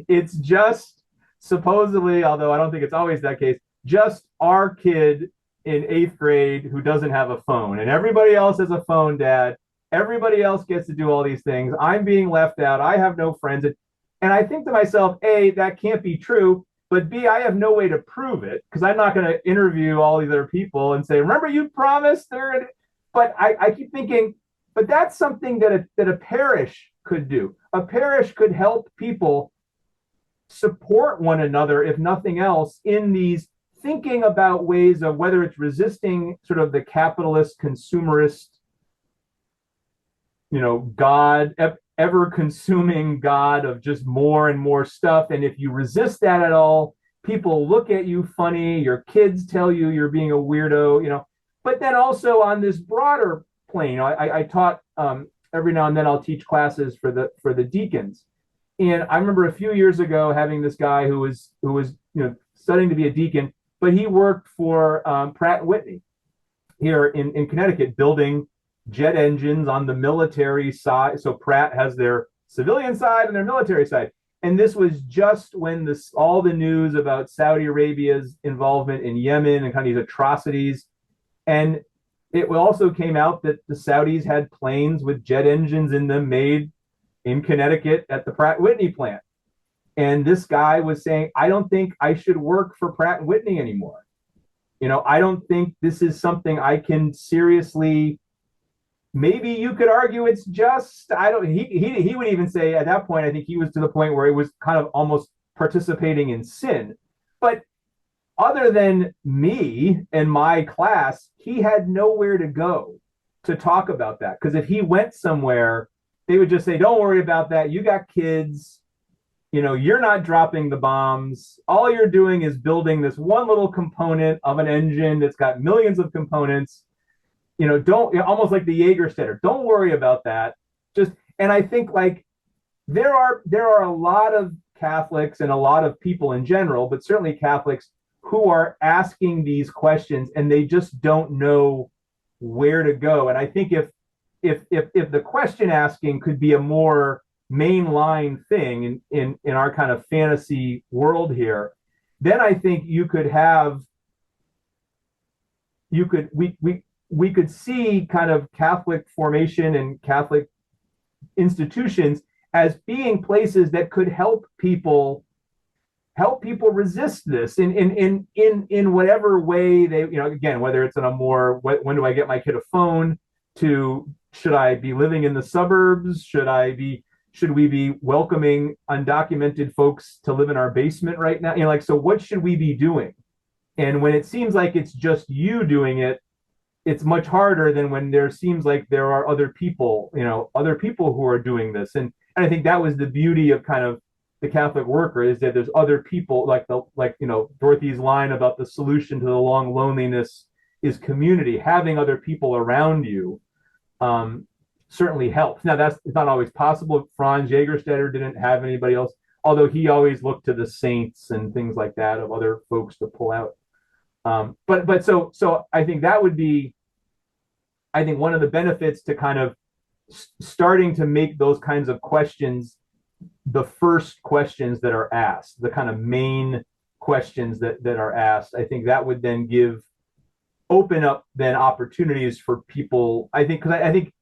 it's just supposedly, although I don't think it's always that case, just our kid in 8th grade who doesn't have a phone, and everybody else has a phone, Dad. Everybody else gets to do all these things. I'm being left out. I have no friends. And I think to myself, A, that can't be true, but B, I have no way to prove it, because I'm not going to interview all these other people and say, remember you promised there. But I keep thinking, but that's something that a parish could do. A parish could help people support one another, if nothing else, in these thinking about ways of whether it's resisting sort of the capitalist, consumerist, God, ever-consuming God of just more and more stuff. And if you resist that at all, people look at you funny. Your kids tell you you're being a weirdo, But then also on this broader plane, I taught every now and then I'll teach classes for the deacons. And I remember a few years ago having this guy who was studying to be a deacon, but he worked for Pratt & Whitney here in Connecticut, building jet engines on the military side. So Pratt has their civilian side and their military side. And this was just when all the news about Saudi Arabia's involvement in Yemen and kind of these atrocities. And it also came out that the Saudis had planes with jet engines in them made in Connecticut at the Pratt & Whitney plant. And this guy was saying, I don't think I should work for Pratt & Whitney anymore. I don't think this is something I can seriously. Maybe you could argue it's just, he would even say at that point, I think he was to the point where it was kind of almost participating in sin. But other than me and my class, he had nowhere to go to talk about that. Because if he went somewhere, they would just say, don't worry about that. You got kids, you're not dropping the bombs. All you're doing is building this one little component of an engine that's got millions of components. Don't, almost like the Jägerstätter, don't worry about that. And I think like there are a lot of Catholics and a lot of people in general, but certainly Catholics, who are asking these questions and they just don't know where to go. And I think if the question asking could be a more mainline thing in our kind of fantasy world here, then I think we could see kind of Catholic formation and Catholic institutions as being places that could help people resist this in whatever way they, again, whether it's in a more, when do I get my kid a phone, to should I be living in the suburbs, should we be welcoming undocumented folks to live in our basement right now, like, so what should we be doing? And when it seems like it's just you doing it, it's much harder than when there seems like there are other people who are doing this. And I think that was the beauty of kind of the Catholic worker, is that there's other people, like Dorothy's line about the solution to the long loneliness is community. Having other people around you certainly helps. Now, it's not always possible. Franz Jägerstätter didn't have anybody else, although he always looked to the saints and things like that of other folks to pull out. But so I think that would be, I think, one of the benefits to kind of starting to make those kinds of questions the first questions that are asked, the kind of main questions that are asked. I think that would then open up then opportunities for people. I think, because I think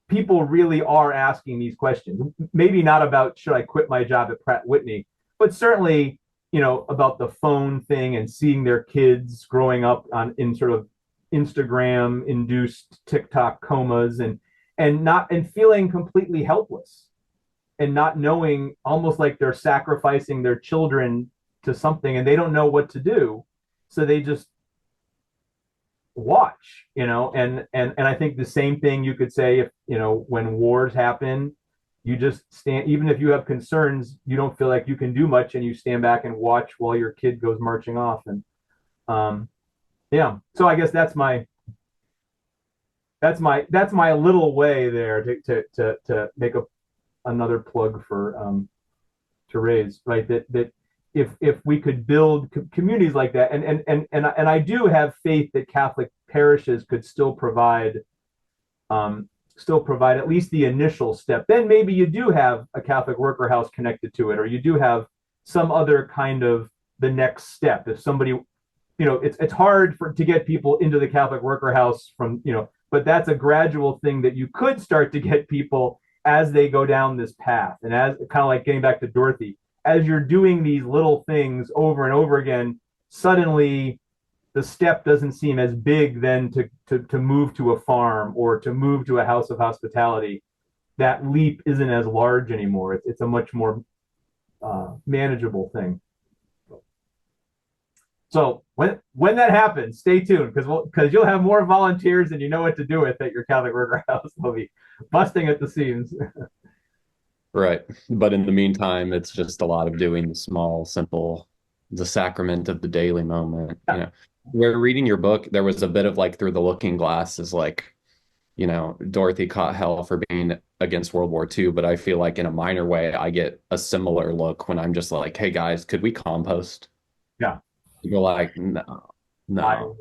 people really are asking these questions, maybe not about should I quit my job at Pratt Whitney, but certainly, about the phone thing and seeing their kids growing up in sort of Instagram induced TikTok comas and feeling completely helpless and not knowing, almost like they're sacrificing their children to something and they don't know what to do. So they just watch, and I think the same thing you could say if, when wars happen, you just stand, even if you have concerns, you don't feel like you can do much and you stand back and watch while your kid goes marching off. And so I guess that's my little way there to make another plug for to raise, right, that if we could build communities like that, and I do have faith that Catholic parishes could still provide at least the initial step. Then maybe you do have a Catholic worker house connected to it, or you do have some other kind of the next step. If somebody, it's hard to get people into the Catholic worker house from, but that's a gradual thing that you could start to get people as they go down this path. And as kind of like getting back to Dorothy, as you're doing these little things over and over again, suddenly the step doesn't seem as big then to move to a farm or to move to a house of hospitality. That leap isn't as large anymore. It's a much more manageable thing. So when that happens, stay tuned, because you'll have more volunteers than you know what to do with at your Catholic worker house. They'll be busting at the seams.
Right. But in the meantime, it's just a lot of doing the small, simple, the sacrament of the daily moment.
Yeah.
We're reading your book. There was a bit of like through the looking glass is like, Dorothy caught hell for being against World War II, but I feel like in a minor way, I get a similar look when I'm just like, hey guys, could we compost?
Yeah.
You're like, no. No,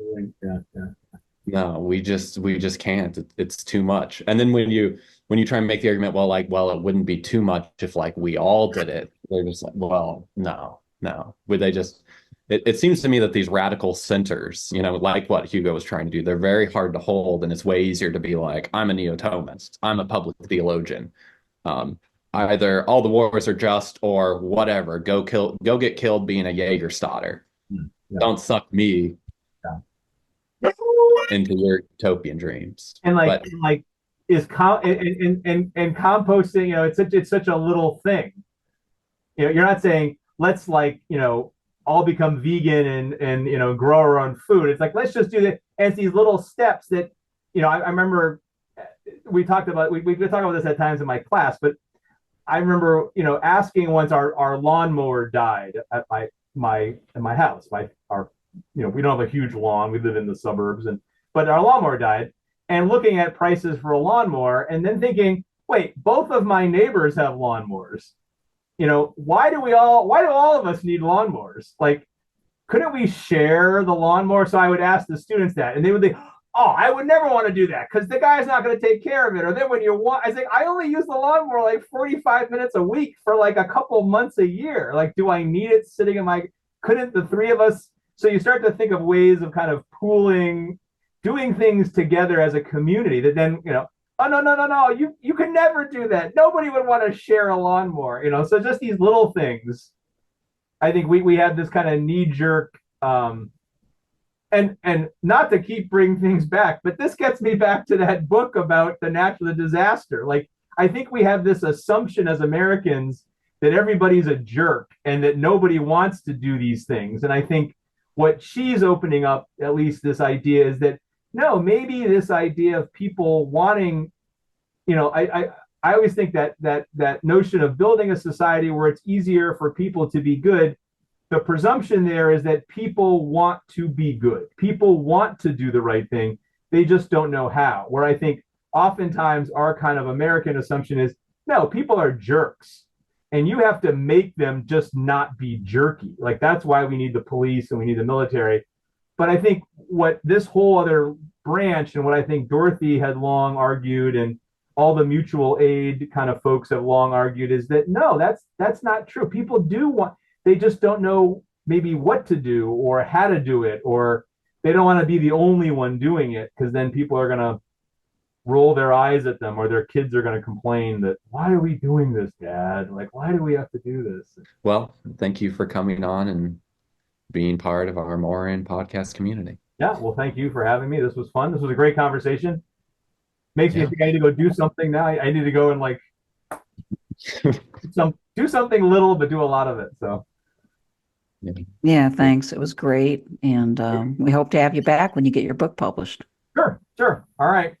we just can't. It's too much. And then when you try and make the argument, well, it wouldn't be too much if like we all did it. They're just like, well, no. Would they just? It seems to me that these radical centers, like what Hugo was trying to do, they're very hard to hold, and it's way easier to be like, I'm a neo-Thomist, I'm a public theologian. Either all the wars are just or whatever. Go get killed being a Jägerstätter. Yeah. Don't suck me into your utopian dreams.
And composting, it's such a little thing. You're not saying let's all become vegan and grow our own food. It's like, let's just do that. And it's these little steps that, I remember we talked about this at times in my class, but I remember, asking once our lawnmower died at my house. We don't have a huge lawn. We live in the suburbs, but our lawnmower died, and looking at prices for a lawnmower and then thinking, wait, both of my neighbors have lawnmowers. Why do all of us need lawnmowers? Like, couldn't we share the lawnmower? So I would ask the students that, and they would think, oh, I would never want to do that because the guy's not going to take care of it. Or then when you want, I think I only use the lawnmower like 45 minutes a week for like a couple months a year. Like, do I need it sitting in my, couldn't the three of us? So you start to think of ways of kind of pooling, doing things together as a community that then, oh, no, you can never do that. Nobody would want to share a lawnmower, so just these little things. I think we had this kind of knee jerk, and not to keep bringing things back, but this gets me back to that book about the disaster. Like, I think we have this assumption as Americans that everybody's a jerk and that nobody wants to do these things. And I think what she's opening up, at least this idea, is that no, maybe this idea of people wanting, I always think that notion of building a society where it's easier for people to be good. The presumption there is that people want to be good. People want to do the right thing. They just don't know how. Where I think oftentimes our kind of American assumption is, no, people are jerks. And you have to make them just not be jerky. Like, that's why we need the police and we need the military. But I think what this whole other branch and what I think Dorothy had long argued and all the mutual aid kind of folks have long argued is that, no, that's not true. People do want, they just don't know maybe what to do or how to do it, or they don't want to be the only one doing it because then people are going to roll their eyes at them or their kids are going to complain that, why are we doing this, Dad? Like, why do we have to do this?
Well, thank you for coming on and being part of our Maurin podcast community.
Yeah, well, thank you for having me. This was fun. This was a great conversation. Makes me think I need to go do something now. I need to go and like do something little, but do a lot of it. So.
Yeah, thanks. It was great. And we hope to have you back when you get your book published.
Sure. All right.